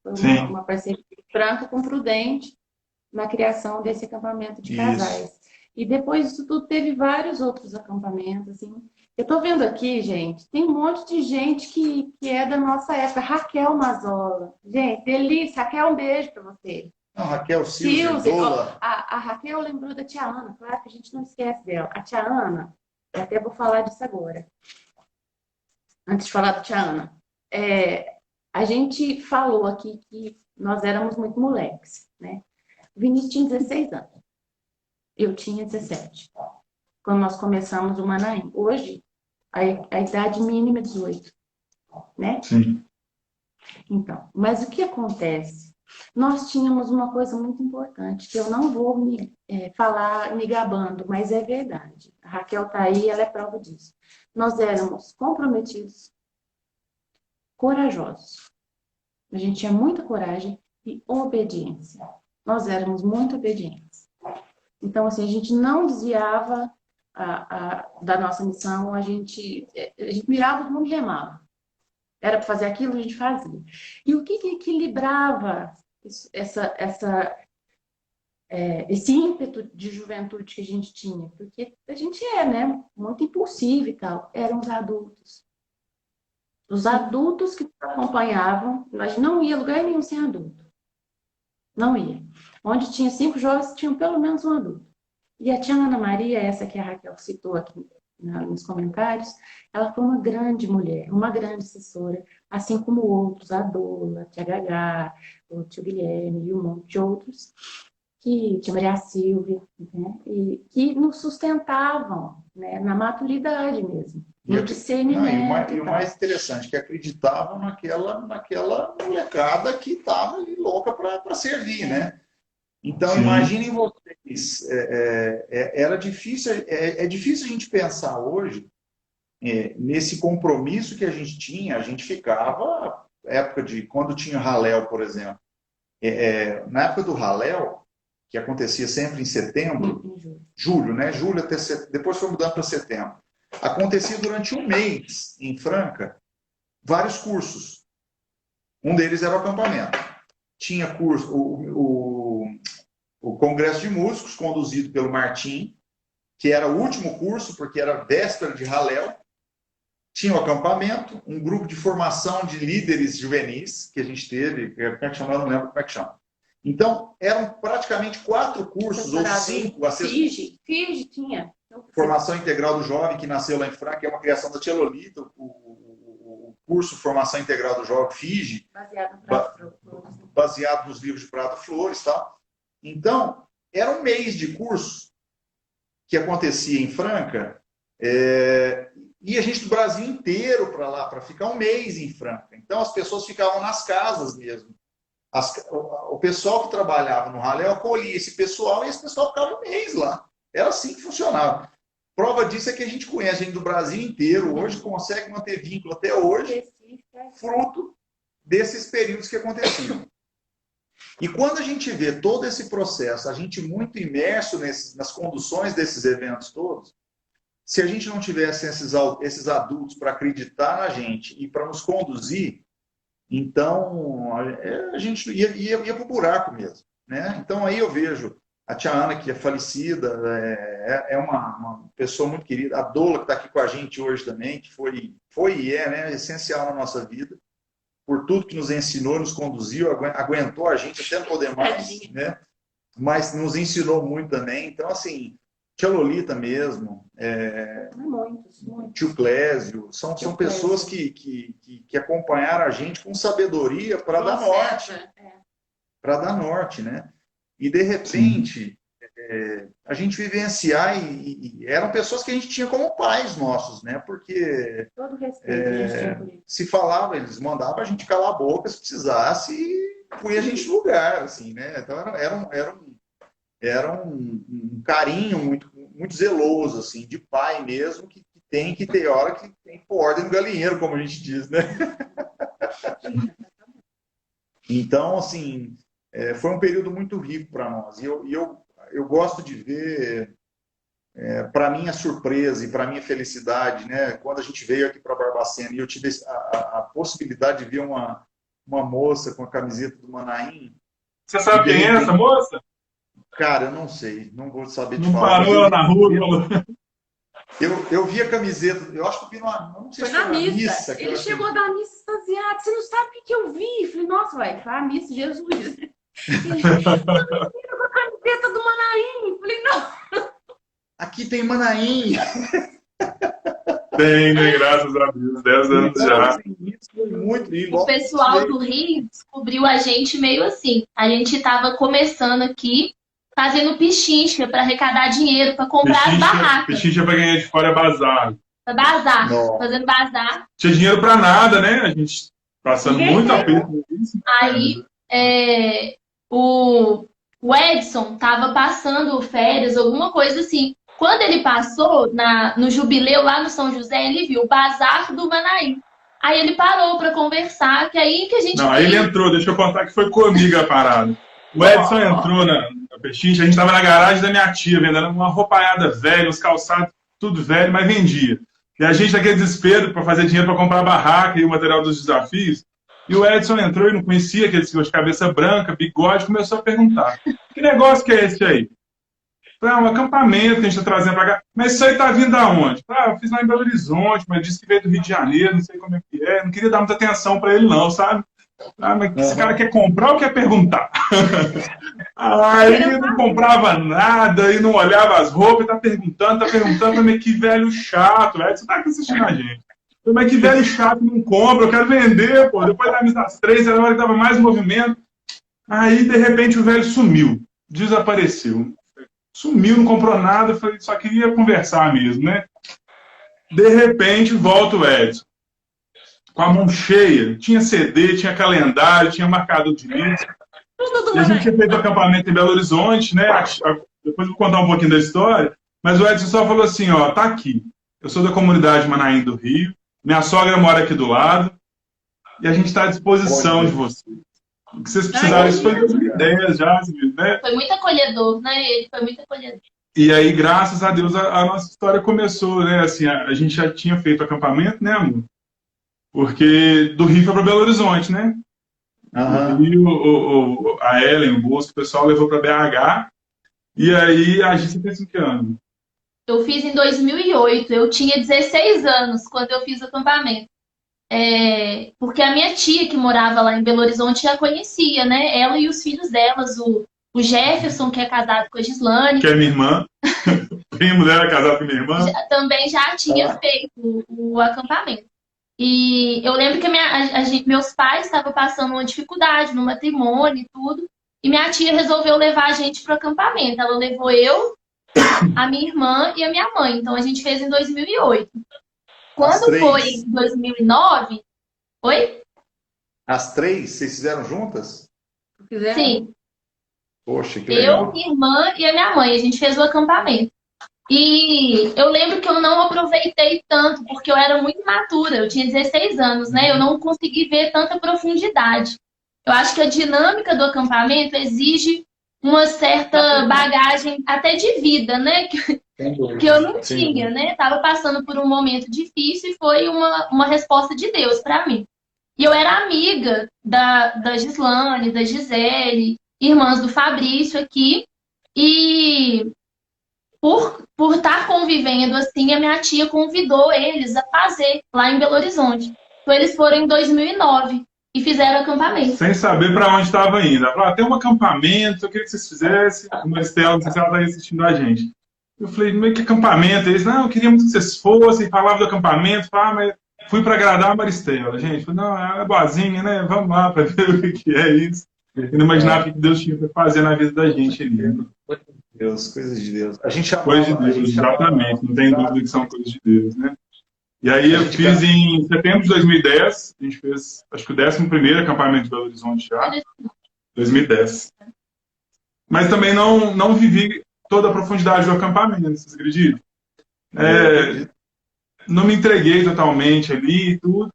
Foi uma parceria de Franca com Prudente na criação desse acampamento de casais. E depois disso tudo teve vários outros acampamentos, assim. Eu tô vendo aqui, gente, tem um monte de gente que é da nossa época. Raquel Mazola. Gente, delícia. Raquel, um beijo para você. Não, Raquel Silva. A Raquel lembrou da tia Ana, claro que a gente não esquece dela. A tia Ana, eu até vou falar disso agora. Antes de falar da tia Ana. A gente falou aqui que nós éramos muito moleques, né? O Vinícius tinha 16 anos. Eu tinha 17. Quando nós começamos o Manaim. Hoje, a idade mínima é 18. Né? Sim. Então, mas o que acontece? Nós tínhamos uma coisa muito importante, que eu não vou falar me gabando, mas é verdade. A Raquel está aí, ela é prova disso. Nós éramos comprometidos, corajosos. A gente tinha muita coragem e obediência. Nós éramos muito obedientes. Então, assim, a gente não desviava da nossa missão, a gente mirava, todo mundo remava. Era para fazer aquilo, a gente fazia. E o que equilibrava esse ímpeto de juventude que a gente tinha? Porque a gente né, muito impulsivo e tal. Eram os adultos. Os adultos que nos acompanhavam, nós não ia a lugar nenhum sem adulto. Não ia. Onde tinha 5 jovens, tinham pelo menos um adulto. E a tia Ana Maria, essa que a Raquel citou aqui nos comentários, ela foi uma grande mulher, uma grande assessora, assim como outros, a Dola, a tia Gagá, o tio Guilherme e um monte de outros, tia Maria Silvia, né? E que nos sustentavam, né, na maturidade mesmo, no discernimento. E o mais interessante, que acreditavam naquela molecada que estava ali louca para servir, né? Então, imaginem vocês, era difícil, é difícil a gente pensar hoje nesse compromisso que a gente tinha, a gente ficava, época de, quando tinha Haléu, por exemplo, na época do Haléu, que acontecia sempre em setembro, julho, né? Julho até depois foi mudando para setembro. Acontecia durante um mês, em Franca, vários cursos. Um deles era o acampamento. Tinha curso, o Congresso de Músicos, conduzido pelo Martim, que era o último curso, porque era véspera de Haléu. Tinha o acampamento, um grupo de formação de líderes juvenis, que a gente teve, como é que chama? Eu não lembro como é que chama. Então, eram praticamente 4 cursos, ou 5. FIG tinha. Formação Integral do Jovem, que nasceu lá em Franca, que é uma criação da Tia Lolita, o curso Formação Integral do Jovem, FIG, baseado nos livros de Prado Flores e tal. Então, era um mês de curso que acontecia em Franca, e a gente do Brasil inteiro para lá, para ficar um mês em Franca. Então, as pessoas ficavam nas casas mesmo. O pessoal que trabalhava no Haléu acolhia esse pessoal e esse pessoal ficava um mês lá. Era assim que funcionava. Prova disso é que a gente conhece gente do Brasil inteiro, hoje consegue manter vínculo até hoje, fruto desses períodos que aconteciam. E quando a gente vê todo esse processo, a gente muito imerso nas conduções desses eventos todos, se a gente não tivesse esses adultos para acreditar na gente e para nos conduzir, então a gente ia para o buraco mesmo, né? Então aí eu vejo a tia Ana, que é falecida, é uma pessoa muito querida, a Dola, que está aqui com a gente hoje também, que foi e é, né, essencial na nossa vida, por tudo que nos ensinou, nos conduziu, aguentou a gente até não poder mais, né? Mas nos ensinou muito também. Então, assim, tia Lolita mesmo, tio Clésio, são pessoas que acompanharam a gente com sabedoria para dar norte. Para dar norte, né? E, de repente, a gente vivenciar, e eram pessoas que a gente tinha como pais nossos, né? Porque todo respeito, se falava, eles mandavam a gente calar a boca se precisasse e punha a gente no lugar, assim, né? Então, era um carinho muito, muito zeloso, assim, de pai mesmo, que tem que ter hora que tem que pôr ordem no galinheiro, como a gente diz, né? Então, assim, foi um período muito rico para nós. E eu gosto de ver, para minha surpresa e para minha felicidade, né, quando a gente veio aqui para Barbacena e eu tive a possibilidade de ver uma moça com a camiseta do Manaim. Você sabe quem é essa moça? Cara, eu não sei, não vou saber te não falar. Não parou ela na rua? Eu vi a camiseta, eu acho que eu vi não sei foi se na missa. Ele chegou da missa extasiado, você não sabe o que eu vi? Eu falei, nossa, vai, foi a missa, Jesus. Ele com a camiseta do Manaim. Eu falei, não. Aqui tem Manaim. Tem, né? Graças a Deus, 10 anos já. Isso foi muito lindo. O pessoal do Rio descobriu a gente meio assim. A gente estava começando aqui, fazendo pichincha para arrecadar dinheiro, para comprar as barracas. Pichincha para ganhar de fora bazar. Para bazar, Nossa. fazendo bazar. Tinha dinheiro para nada, né? A gente passando muito aperto nisso. Aí, o Edson tava passando férias, alguma coisa assim. Quando ele passou no jubileu lá no São José, ele viu o bazar do Manaim. Aí ele parou para conversar, que aí que a gente... Não, aí ele entrou, deixa eu contar que foi comigo a parada. O Edson entrou na Pechincha, a gente tava na garagem da minha tia, vendendo uma roupaiada velha, uns calçados, tudo velho, mas vendia. E a gente naquele desespero para fazer dinheiro para comprar a barraca e o material dos desafios. E o Edson entrou e não conhecia aquele senhor de cabeça branca, bigode, começou a perguntar: que negócio que é esse aí? É um acampamento que a gente está trazendo para cá. Mas isso aí está vindo aonde? Eu fiz lá em Belo Horizonte, mas disse que veio do Rio de Janeiro, não sei como é que é. Não queria dar muita atenção para ele não, sabe? Mas esse cara quer comprar ou quer perguntar? Aí ele não comprava nada e não olhava as roupas, tá perguntando, mas que velho chato, velho. Você tá aqui assistindo a gente. Mas que velho chato, não compra, eu quero vender, pô. Depois da missa das 3, era a hora que dava mais movimento. Aí, de repente, o velho sumiu, desapareceu. Sumiu, não comprou nada, só queria conversar mesmo, né? De repente, volta o Edson. Com a mão cheia, tinha CD, tinha calendário, tinha marcador de lista. E a gente tinha feito acampamento em Belo Horizonte, né? Depois eu vou contar um pouquinho da história. Mas o Edson só falou assim, ó, tá aqui. Eu sou da comunidade Manaim do Rio. Minha sogra mora aqui do lado. E a gente está à disposição de vocês. O que vocês precisarem, isso foi em 2010 já, né? Foi muito acolhedor, né? Ele foi muito acolhedor. E aí, graças a Deus, a nossa história começou, né? Assim, a gente já tinha feito acampamento, né, amor? Porque do Rio foi para Belo Horizonte, né? Aham. Do Rio, a Ellen, o Bosco, o pessoal levou para BH. E aí, a gente pensa em que ano? Eu fiz em 2008. Eu tinha 16 anos quando eu fiz o acampamento. Porque a minha tia que morava lá em Belo Horizonte já conhecia, né? Ela e os filhos delas, o Jefferson, que é casado com a Gislane, Que é minha irmã. Minha mulher era casada com minha irmã. também já tinha feito o acampamento. E eu lembro que meus pais estavam passando uma dificuldade no matrimônio e tudo, e minha tia resolveu levar a gente para o acampamento. Ela levou eu, a minha irmã e a minha mãe. Então a gente fez em 2008. As Quando três? foi em 2009... Oi? As três, vocês fizeram juntas? Fizeram? Sim. Poxa, que legal. Eu, minha irmã e a minha mãe. A gente fez o acampamento. E eu lembro que eu não aproveitei tanto, porque eu era muito imatura. Eu tinha 16 anos, né? Eu não consegui ver tanta profundidade. Eu acho que a dinâmica do acampamento exige uma certa bagagem até de vida, né? Que eu não tinha, né? Tava passando por um momento difícil e foi uma resposta de Deus para mim. E eu era amiga da Gislane, da Gisele, irmãs do Fabrício aqui. E por estar convivendo assim, a minha tia convidou eles a fazer lá em Belo Horizonte. Então eles foram em 2009 e fizeram acampamento. Sem saber para onde estava indo. Ela falou, tem um acampamento, eu queria que vocês fizessem. Uma Estela, não sei se ela está assistindo a gente. Eu falei, meio que acampamento? Eles, não, eu queria muito que vocês fossem, falavam do acampamento, mas fui para agradar a Maristela. Gente, falei, não, ela é boazinha, né? Vamos lá para ver o que é isso. Eu não imaginava o que Deus tinha para fazer na vida da gente ali. Né? Deus, coisas de Deus. A gente chamava, Coisas de Deus, exatamente. Não tem dúvida que são coisas de Deus, né? E aí eu fiz em setembro de 2010, a gente fez, acho que o 11º acampamento de Belo Horizonte já, 2010. Mas também não vivi toda a profundidade do acampamento, vocês acreditam? Não me entreguei totalmente ali e tudo,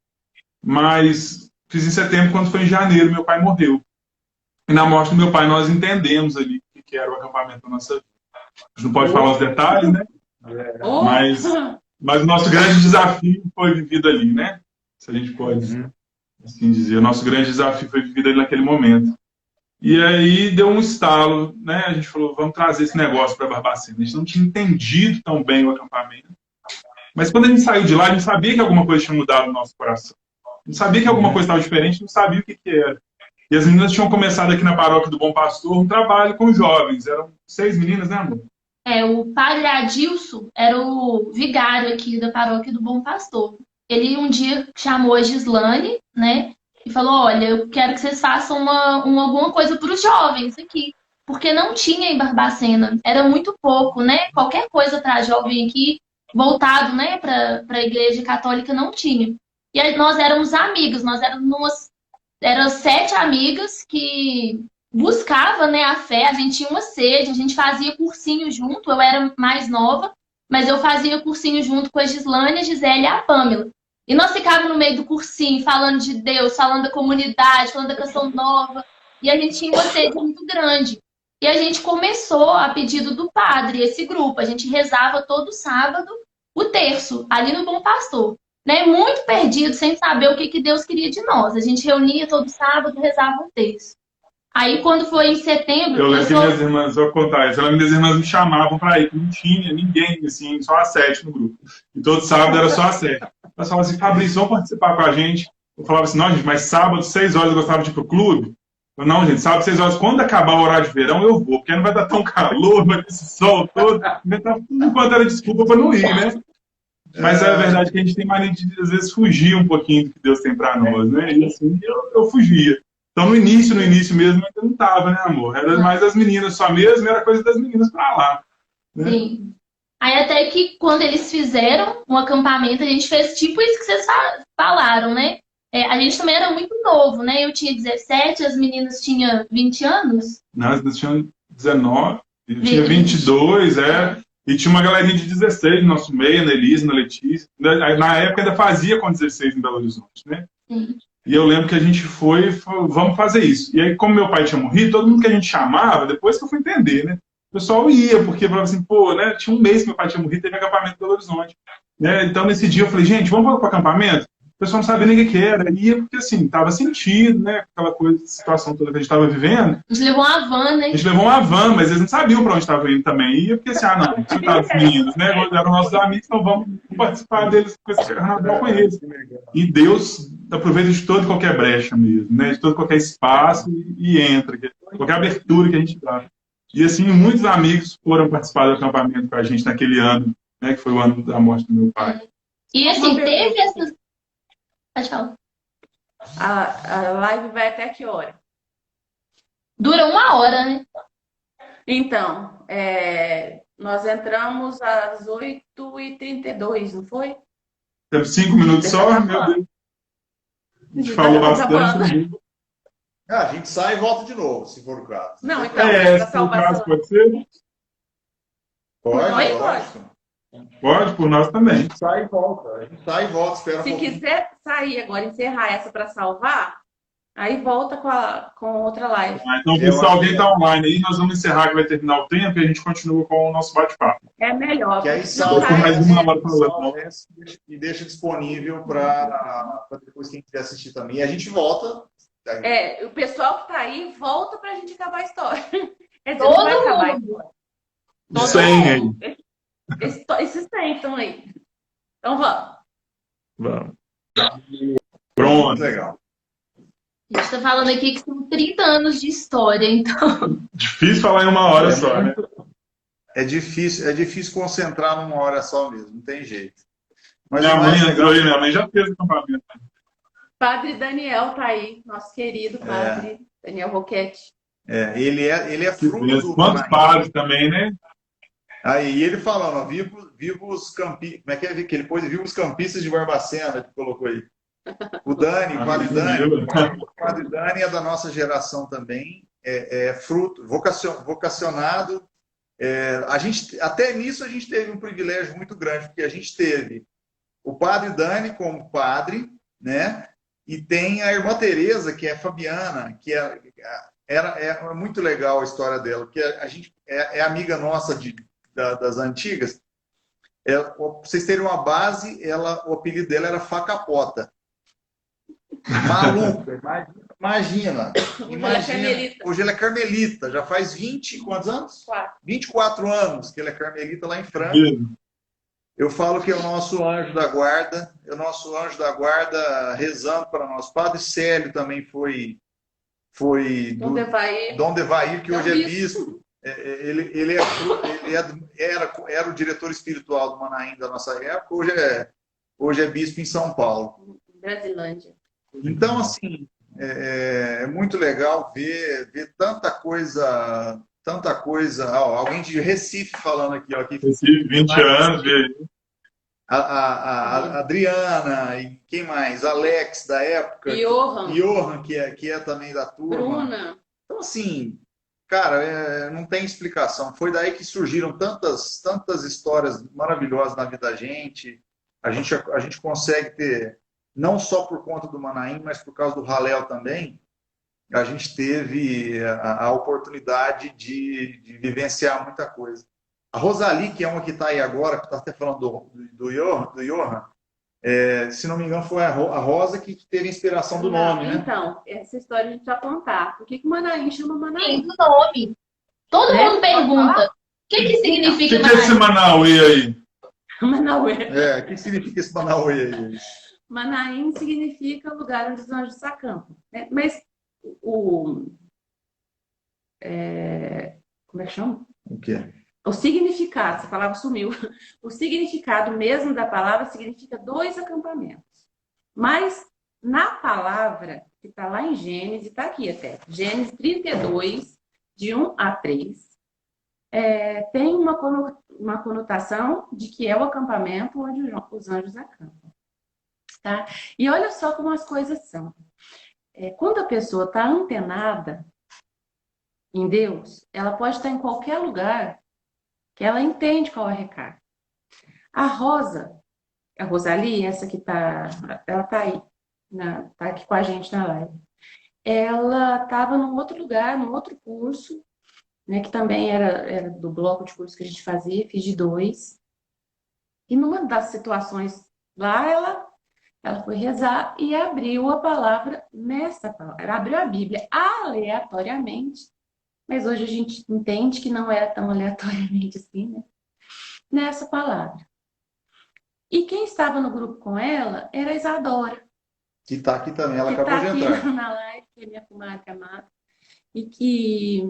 mas fiz em setembro, quando foi em janeiro, meu pai morreu. E na morte do meu pai nós entendemos ali o que era o acampamento da nossa vida. A gente não pode falar os detalhes, né? Mas o nosso grande desafio foi vivido ali, né? Se a gente pode assim dizer. O nosso grande desafio foi vivido ali naquele momento. E aí deu um estalo, né? A gente falou, vamos trazer esse negócio para Barbacena. A gente não tinha entendido tão bem o acampamento. Mas quando a gente saiu de lá, a gente sabia que alguma coisa tinha mudado no nosso coração. A gente sabia que alguma coisa estava diferente, não sabia o que era. E as meninas tinham começado aqui na paróquia do Bom Pastor um trabalho com jovens. Eram 6 meninas, né, amor? O padre Adilson era o vigário aqui da paróquia do Bom Pastor. Ele um dia chamou a Gislane, né? E falou, olha, eu quero que vocês façam alguma coisa para os jovens aqui. Porque não tinha em Barbacena. Era muito pouco, né? Qualquer coisa para jovem aqui, voltado, né, para a igreja católica, não tinha. E aí nós éramos amigas, eram 7 amigas que buscava, né, a fé, a gente tinha uma sede, a gente fazia cursinho junto, eu era mais nova, mas eu fazia cursinho junto com a Gislane, a Gisele e a Pâmela. E nós ficávamos no meio do cursinho, falando de Deus, falando da comunidade, falando da canção nova, e a gente tinha uma sede muito grande. E a gente começou, a pedido do padre, esse grupo, a gente rezava todo sábado o terço, ali no Bom Pastor. Né, muito perdido, sem saber o que Deus queria de nós. A gente reunia todo sábado, rezava um terço. Aí, quando foi em setembro... Eu lembro que minhas irmãs, vou contar isso, minhas irmãs me chamavam para ir, não tinha ninguém, assim, só as 7 no grupo. E todo sábado era só as 7. Elas falavam assim, Fabrício, vamos participar com a gente? Eu falava assim, não, gente, mas sábado, 6 horas, eu gostava de ir pro clube. Eu, não, gente, sábado, 6 horas, quando acabar o horário de verão, eu vou, porque não vai dar tão calor, vai ter esse sol todo. Enquanto era desculpa para não ir, né? Mas é verdade que a gente tem mania de, às vezes, fugir um pouquinho do que Deus tem para nós, né? E assim, eu fugia. Então, no início mesmo, ainda não estava, né, amor? Era mais das meninas só mesmo, era coisa das meninas para lá. Né? Sim. Aí até que quando eles fizeram um acampamento, a gente fez tipo isso que vocês falaram, né? A gente também era muito novo, né? Eu tinha 17, as meninas tinham 20 anos. Não, as meninas tinham 19, eu tinha 22, E tinha uma galerinha de 16 no nosso meio, na Elisa, na Letícia. Na época ainda fazia com 16 em Belo Horizonte, né? Sim. E eu lembro que a gente foi e falou, vamos fazer isso. E aí, como meu pai tinha morrido, todo mundo que a gente chamava, depois que eu fui entender, né? O pessoal ia, porque falava assim, pô, né? Tinha um mês que meu pai tinha morrido, teve acampamento em Belo Horizonte. Né? Então, nesse dia, eu falei, gente, vamos para o acampamento? O pessoal não sabia nem o que era. Ia porque, assim, tava sentido, né? Aquela coisa, situação toda que a gente estava vivendo. A gente levou uma van, né? A gente levou uma van, mas eles não sabiam para onde estava indo também. Ia porque, assim, não, os Estados Unidos, né? Eram nossos amigos, então vamos participar deles com esse carnaval com eles. E Deus aproveita de toda e qualquer brecha mesmo, né? De todo qualquer espaço e entra. Qualquer abertura que a gente dá. E, assim, muitos amigos foram participar do acampamento com a gente naquele ano, né? Que foi o ano da morte do meu pai. E, assim, teve essas... Pode falar. A live vai até que hora? Dura 1 hora, né? Então, nós entramos às 8h32, não foi? Temos 5 minutos só, meu Deus. A gente falou bastante. A gente sai e volta de novo, se for o caso. Não, então, Se pra for o salvar caso, pode ser? Pode, Oi, lógico. Pode, por nós também. A gente sai e volta. A gente sai e volta, espera um Se pouquinho. quiser sair agora, encerrar essa para salvar, aí volta com outra live. Então, pessoal, alguém está online aí, nós vamos encerrar que vai terminar o tempo e a gente continua com o nosso bate-papo. É melhor. Que aí Não salva tá- mais 1 hora falando. e deixa disponível para depois quem quiser assistir também. E a gente volta. o pessoal que tá aí volta pra gente acabar a história. Quer dizer, Todo não vai acabar a mundo. história. Todo 100 aí. Esses 100 estão aí. Então vamos. Vamos. Muito Pronto. legal. A gente tá falando aqui que são 30 anos de história, então. Difícil falar em 1 hora só, né? É difícil concentrar numa hora só mesmo, não tem jeito. Mas Minha o mãe mais entrou legal aí, minha mãe já fez o acampamento. Padre Daniel tá aí, nosso querido padre Daniel Roquete. ele é fruto do Quantos Manaim. padres também, né? Aí ele falando, ó, viva os campistas. Como é que ele pôs? Viva os campistas de Barbacena, que colocou aí. O Dani, o padre Dani. O padre Dani é da nossa geração também. É fruto, vocacionado. Até nisso a gente teve um privilégio muito grande, porque a gente teve o padre Dani como padre, né? E tem a irmã Teresa, que é Fabiana, que é muito legal a história dela, porque a gente é amiga nossa das antigas. Pra vocês terem uma base, o apelido dela era Facapota. Maluca, imagina. Hoje ela é carmelita, já faz 20, quantos anos? 24 anos que ela é carmelita lá em Franca. Eu falo que é o nosso anjo da guarda, rezando para nós. Padre Célio também foi Dom Devair, que hoje é bispo. Ele era o diretor espiritual do Manaim da nossa época, hoje é bispo em São Paulo. Brasilândia. Então, assim, é muito legal ver tanta coisa. Alguém de Recife falando aqui. Recife, 20 anos, velho. A Adriana, e quem mais? Alex, da época. Johan, que é também da turma. Bruna. Então, assim, cara, não tem explicação. Foi daí que surgiram tantas histórias maravilhosas na vida da gente. A gente consegue ter, não só por conta do Manaim, mas por causa do Halel também, a gente teve a oportunidade de vivenciar muita coisa. A Rosali, que é uma que está aí agora, que está até falando do Johan, se não me engano, foi a Rosa que teve a inspiração do nome, né? Então, essa história a gente vai contar. Por que o Manaim chama Manaim? Tem o nome. Todo mundo pergunta. O que significa O que é esse Manauê aí? Manauê. O que significa esse Manauê aí? Manaim significa lugar onde os anjos acampam. Né? Mas como é que chama? O quê? O significado, essa palavra sumiu. O significado mesmo da palavra significa 2 acampamentos. Mas na palavra, que está lá em Gênesis, está aqui até, Gênesis 32, de 1 a 3, tem uma conotação de que é o acampamento onde os anjos acampam. Tá? E olha só como as coisas são. Quando a pessoa está antenada em Deus, ela pode estar em qualquer lugar que ela entende qual é o recado. A Rosa, a Rosali, essa que ela tá aí, tá aqui com a gente na live. Ela estava num outro lugar, num outro curso, né, que também era do bloco de curso que a gente fazia, fiz de 2. E numa das situações lá, ela foi rezar e abriu a palavra nessa palavra. Ela abriu a Bíblia aleatoriamente, mas hoje a gente entende que não era tão aleatoriamente assim, né? Nessa palavra. E quem estava no grupo com ela era a Isadora, Que está aqui também, ela que acabou está de aqui entrar. na live, que é minha comadre amada, e que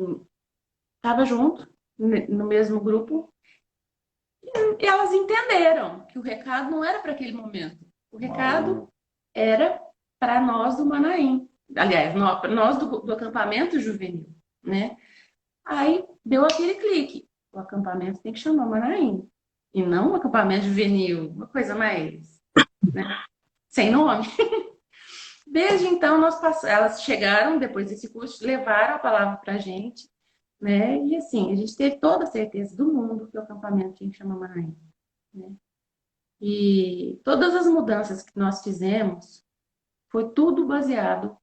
estava junto, no mesmo grupo, e elas entenderam que o recado não era para aquele momento. O recado era para nós do Manaim. Aliás, nós do acampamento juvenil, né? Aí deu aquele clique. O acampamento tem que chamar Manaim. E não o acampamento juvenil, uma coisa mais, né, sem nome. Desde então, elas chegaram, depois desse curso, levaram a palavra para a gente, né? E assim, a gente teve toda a certeza do mundo que o acampamento tinha que chamar Manaim, né? E todas as mudanças que nós fizemos foi tudo baseado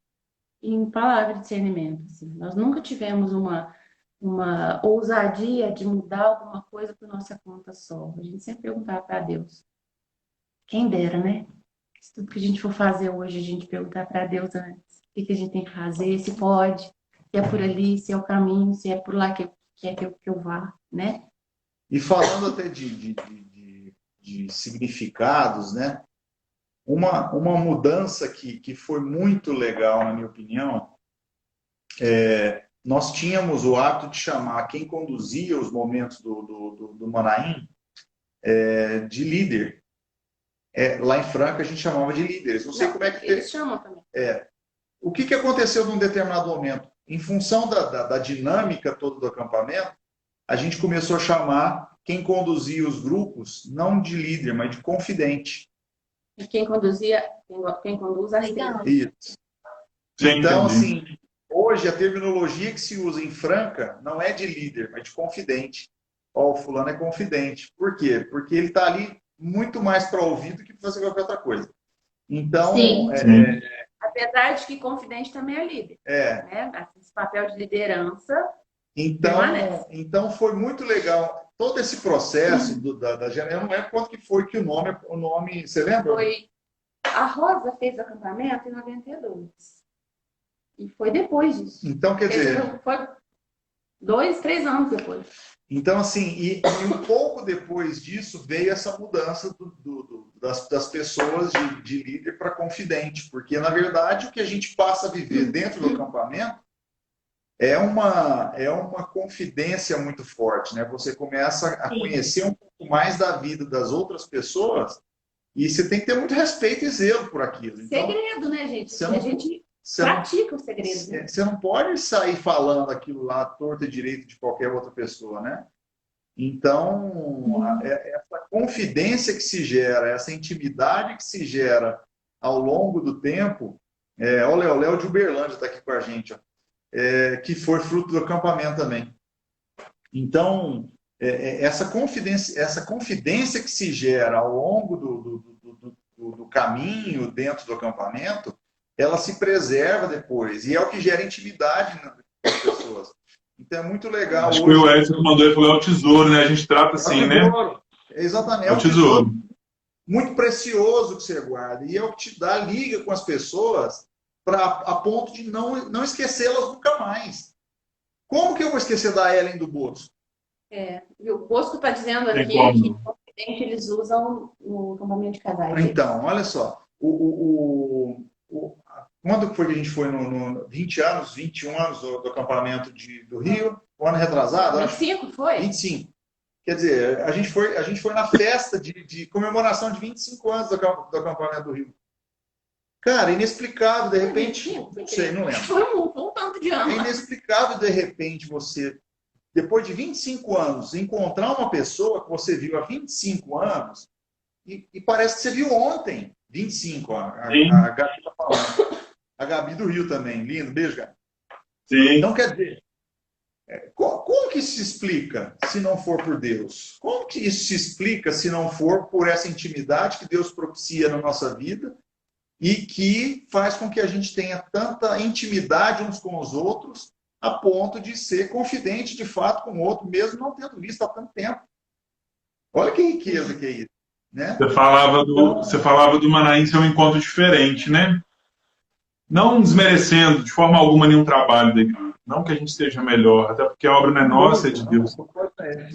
em palavra de discernimento. Assim. Nós nunca tivemos uma ousadia de mudar alguma coisa por nossa conta só. A gente sempre perguntava para Deus. Quem dera, né? Se tudo que a gente for fazer hoje, a gente perguntar para Deus antes. O que a gente tem que fazer, se pode, se é por ali, se é o caminho, se é por lá que eu vá, né? E falando até de significados, né? Uma mudança que foi muito legal, na minha opinião, nós tínhamos o hábito de chamar quem conduzia os momentos do Manaim de líder. Lá em Franca a gente chamava de líderes. Não sei como é que... Eles chamam também. O que aconteceu num determinado momento? Em função da dinâmica toda do acampamento, a gente começou a chamar quem conduzia os grupos não de líder, mas de confidente. E quem conduz a Legal. Isso. Sim, Então, entendi. assim, hoje a terminologia que se usa em Franca não é de líder, mas de confidente. Ó, o fulano é confidente. Por quê? Porque ele está ali muito mais para ouvir do que para fazer qualquer outra coisa. Então, Sim. apesar de que confidente também é líder, né? Esse papel de liderança permanece. então foi muito legal todo esse processo da eu não lembro quanto que foi que o nome, você lembra? A Rosa fez o acampamento em 92. E foi depois disso. Então, quer dizer... Foi 2, 3 anos depois. Então, assim, e um pouco depois disso veio essa mudança das pessoas de líder para confidente, porque, na verdade, o que a gente passa a viver dentro do acampamento é uma confidência muito forte, né? Você começa a conhecer um pouco mais da vida das outras pessoas e você tem que ter muito respeito e zelo por aquilo. Então, segredo, né, gente? Você não- a gente você não- pratica o segredo, né? Você não pode sair falando aquilo lá torto e direito de qualquer outra pessoa, né? Então, essa confidência que se gera, essa intimidade que se gera ao longo do tempo, o Léo de Uberlândia está aqui com a gente, ó, que foi fruto do acampamento também. Então, essa confidência que se gera ao longo do caminho dentro do acampamento, ela se preserva depois, e é o que gera intimidade nas pessoas. Então é muito legal. Acho que o Edson que mandou, ele falou, é o tesouro, né? A gente trata assim, né? Exatamente. É o tesouro. Muito precioso que você guarda. E é o que te dá liga com as pessoas a ponto de não esquecê-las nunca mais. Como que eu vou esquecer da Ellen do Bosco? E o Bosco está dizendo Tem aqui como. que confidente eles usam no acampamento de casais. Então, olha só. Quando foi que a gente foi no 20 anos, 21 anos do acampamento do Rio? O ano retrasado? 25 foi? 25. Quer dizer, a gente foi na festa de comemoração de 25 anos do acampamento do Rio. Cara, inexplicável, de repente... Não sei, não lembro. Foi um tanto de É anos. inexplicável, de repente, você, depois de 25 anos, encontrar uma pessoa que você viu há 25 anos e parece que você viu ontem. 25, ó. A Gabi tá falando. A Gabi do Rio também. Lindo. Beijo, Gabi. Sim. Então, quer dizer, Como que isso se explica se não for por Deus? Como que isso se explica se não for por essa intimidade que Deus propicia na nossa vida e que faz com que a gente tenha tanta intimidade uns com os outros a ponto de ser confidente de fato com o outro, mesmo não tendo visto há tanto tempo? Olha que riqueza que é isso, né? Você falava do Manaim ser um encontro diferente, né? Não desmerecendo de forma alguma nenhum trabalho da igreja. Não que a gente seja melhor, até porque a obra não é nossa, é de Deus.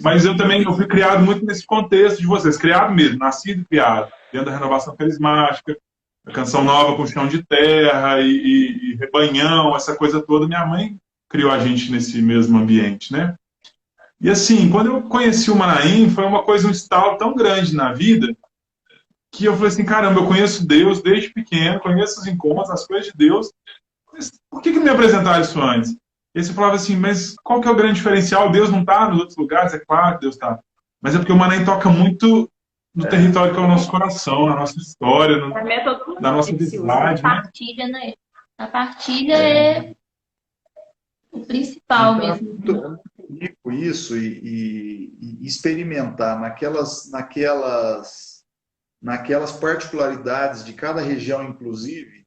Mas eu fui criado muito nesse contexto de vocês, criado mesmo, nascido e criado, dentro da renovação carismática, a Canção Nova com Chão de Terra e Rebanhão, essa coisa toda. Minha mãe criou a gente nesse mesmo ambiente, né? E assim, quando eu conheci o Manaim, foi uma coisa, um estalo tão grande na vida, que eu falei assim, caramba, eu conheço Deus desde pequeno, conheço os encontros, as coisas de Deus, mas por que me apresentaram isso antes? E você falava assim, mas qual que é o grande diferencial? Deus não está nos outros lugares? É claro que Deus está. Mas é porque o Manaim toca muito no território que é o nosso coração, na nossa história, na nossa identidade. A partilha, né? A partilha é o principal Então, mesmo. é muito rico isso e experimentar naquelas particularidades de cada região, inclusive.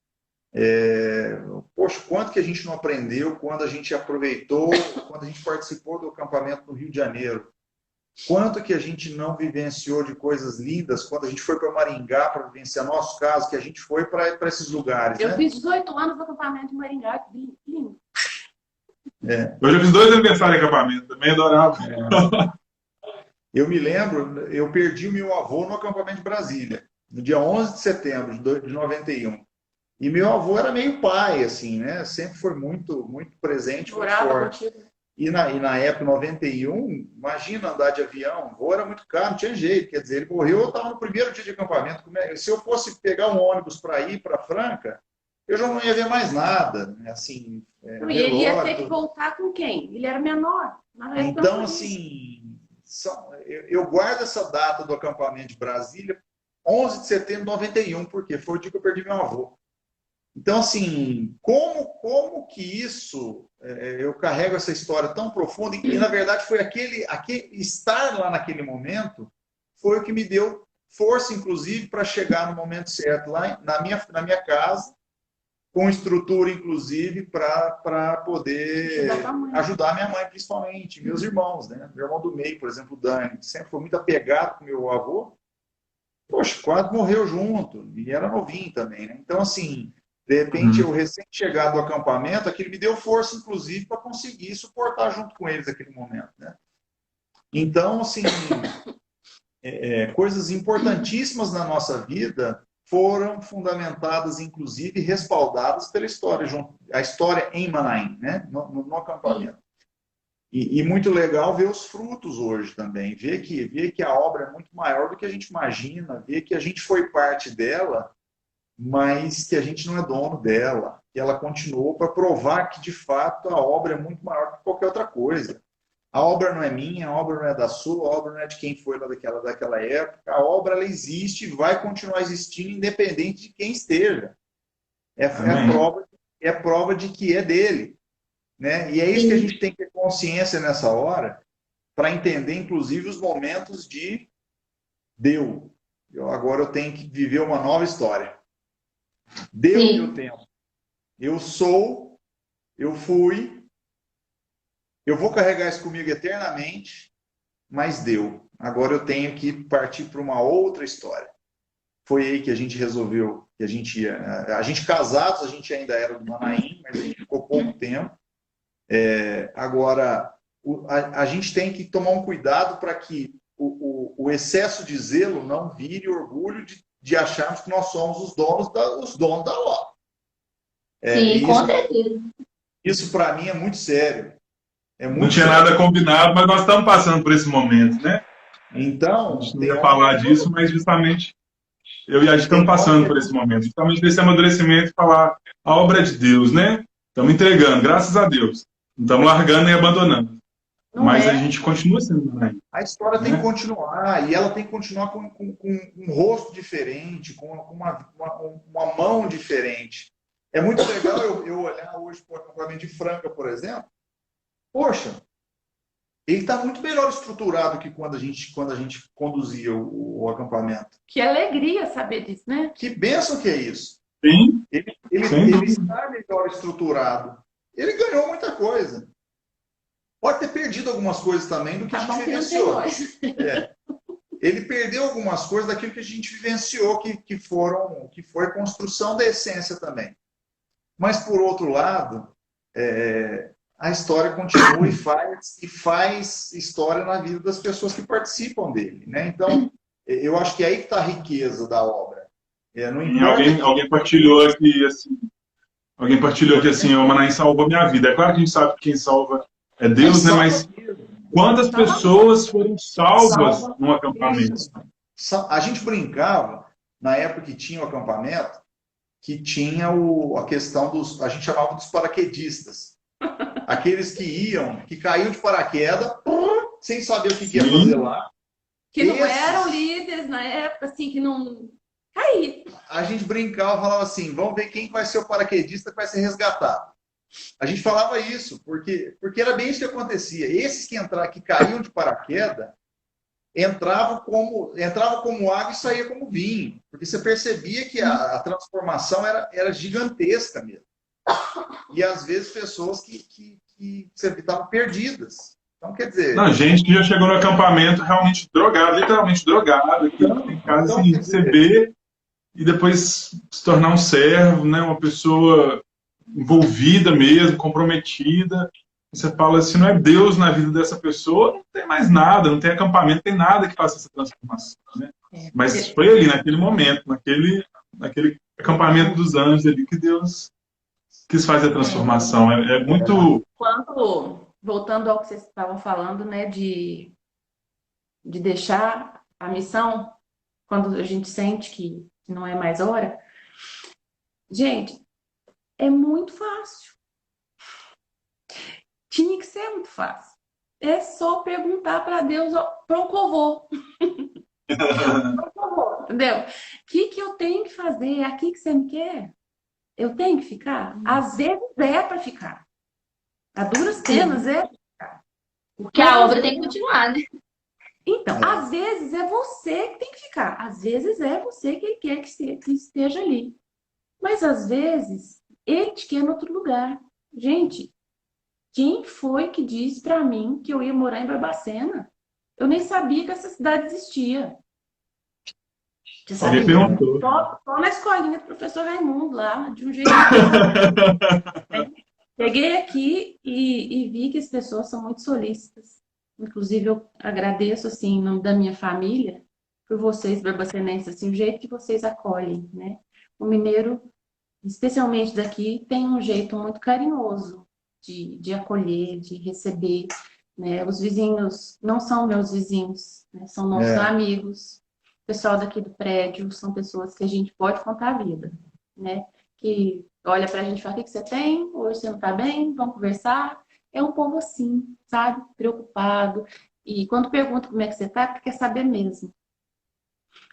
Poxa, quanto que a gente não aprendeu quando a gente aproveitou, quando a gente participou do acampamento no Rio de Janeiro. Quanto que a gente não vivenciou de coisas lindas quando a gente foi para Maringá para vivenciar nossos casos, que a gente foi para esses lugares. Eu né? fiz 18 anos no acampamento de Maringá, que lindo. Eu já fiz 2 aniversários de acampamento, também adorava. Eu me lembro, eu perdi o meu avô no acampamento de Brasília, no dia 11 de setembro de 91. E meu avô era meio pai, assim, né? Sempre foi muito, muito presente, muito Morava forte. contigo. E na época, 91, imagina andar de avião, o voo era muito caro, não tinha jeito. Quer dizer, ele morreu, eu estava no primeiro dia de acampamento. Se eu fosse pegar um ônibus para ir para Franca, eu já não ia ver mais nada. Né? Assim, E ele ia ter que voltar com quem? Ele era menor. Então, assim, eu guardo essa data do acampamento de Brasília, 11 de setembro de 91, porque foi o dia que eu perdi meu avô. Então, assim, como que isso, eu carrego essa história tão profunda, e na verdade foi aquele estar lá naquele momento, foi o que me deu força, inclusive, para chegar no momento certo, lá na minha casa, com estrutura, inclusive, para poder ajudar minha mãe, principalmente, meus irmãos, né? Meu irmão do meio, por exemplo, o Dani, que sempre foi muito apegado com meu avô, poxa, quase morreu junto, e era novinho também, né? Então, assim, de repente, eu recém-chegado do acampamento, aquilo me deu força, inclusive, para conseguir suportar junto com eles aquele momento, né? Então, assim, coisas importantíssimas na nossa vida foram fundamentadas, inclusive, respaldadas pela história, a história em Manaim, né? No acampamento. E muito legal ver os frutos hoje também, ver que a obra é muito maior do que a gente imagina, ver que a gente foi parte dela, mas que a gente não é dono dela, que ela continuou para provar que, de fato, a obra é muito maior que qualquer outra coisa. A obra não é minha, a obra não é da sua, a obra não é de quem foi lá daquela época. A obra ela existe e vai continuar existindo independente de quem esteja. É prova de que é dele. Né? E é isso que a gente tem que ter consciência nessa hora para entender, inclusive, os momentos de deu. Agora eu tenho que viver uma nova história. Deu o meu tempo. Eu sou, eu fui, eu vou carregar isso comigo eternamente, mas deu. Agora eu tenho que partir para uma outra história. Foi aí que a gente resolveu que a gente ia. A gente casados, a gente ainda era do Manaim, mas a gente ficou pouco tempo. Agora, a gente tem que tomar um cuidado para que o excesso de zelo não vire orgulho de acharmos que nós somos os donos da obra. Sim, com certeza. Isso, para mim, é muito sério. Não tinha nada combinado, mas nós estamos passando por esse momento, né? Então, a gente não ia falar disso, mas justamente eu e a gente estamos passando por esse momento. Justamente desse amadurecimento e falar a obra é de Deus, né? Estamos entregando, graças a Deus. Não estamos largando nem abandonando. Mas a gente continua sendo, né? A história tem que continuar, e ela tem que continuar com um rosto diferente, com uma mão diferente. É muito legal eu olhar hoje para o acampamento de Franca, por exemplo. Poxa, ele está muito melhor estruturado que quando a gente conduzia o acampamento. Que alegria saber disso, né? Que bênção que é isso. Sim, Ele sem dúvida. está melhor estruturado. Ele ganhou muita coisa. Pode ter perdido algumas coisas também do que a Tá gente bom que não tem vivenciou. nós. Ele perdeu algumas coisas daquilo que a gente vivenciou, que foi construção da essência também. Mas, por outro lado, a história continua e faz história na vida das pessoas que participam dele, né? Então, eu acho que é aí que está a riqueza da obra. Não E importa alguém partilhou aqui assim, o Manaim salvou minha vida. É claro que a gente sabe que quem salva é Deus, né? Mas quantas pessoas foram salvas num acampamento? A gente brincava, na época que tinha o acampamento, que tinha a questão a gente chamava dos paraquedistas. Aqueles que caíam de paraquedas, sem saber o que ia fazer lá. Que não Esses- eram líderes na época, assim, que não... Caí. A gente brincava, falava assim, vamos ver quem vai ser o paraquedista que vai ser resgatado. A gente falava isso, porque era bem isso que acontecia. Esses que caíam de paraquedas, entravam como água e saía como vinho. Porque você percebia que a transformação era gigantesca mesmo. E às vezes pessoas que estavam perdidas. Então, quer dizer... Não, gente que já chegou no acampamento realmente drogado, literalmente drogado, que tem casa sem receber e depois se tornar um servo, né? Uma pessoa envolvida mesmo, comprometida. Você fala, se não é Deus na vida dessa pessoa, não tem mais nada, não tem acampamento, não tem nada que faça essa transformação, né? Mas foi ali, naquele momento, naquele acampamento dos anjos ali que Deus quis fazer a transformação. É muito... Voltando ao que vocês estavam falando, né, de deixar a missão, quando a gente sente que não é mais hora. Gente, é muito fácil. Tinha que ser muito fácil. É só perguntar para Deus, pronto, entendeu? O que eu tenho que fazer? É aqui que você me quer? Eu tenho que ficar? Às vezes é para ficar. A duras penas é. Porque a obra tem que continuar, né? Então, às vezes é você que tem que ficar. Às vezes é você que ele quer que esteja ali. Mas às vezes ele te quer em outro lugar. Gente, quem foi que disse para mim que eu ia morar em Barbacena? Eu nem sabia que essa cidade existia. Você sabe? Alguém perguntou. Só na escolinha do professor Raimundo lá, de um jeito. Cheguei aqui e vi que as pessoas são muito solícitas. Inclusive, eu agradeço, assim, em nome da minha família, por vocês, barbacenenses, assim, o jeito que vocês acolhem, né? O mineiro, especialmente daqui, tem um jeito muito carinhoso de acolher, de receber, né? Os vizinhos não são meus vizinhos, né? São nossos amigos. O pessoal daqui do prédio são pessoas que a gente pode contar a vida, né? Que olha pra gente e fala, o que você tem? Hoje você não tá bem? Vamos conversar? É um povo assim, sabe? Preocupado. E quando pergunta como é que você tá, porque quer saber mesmo.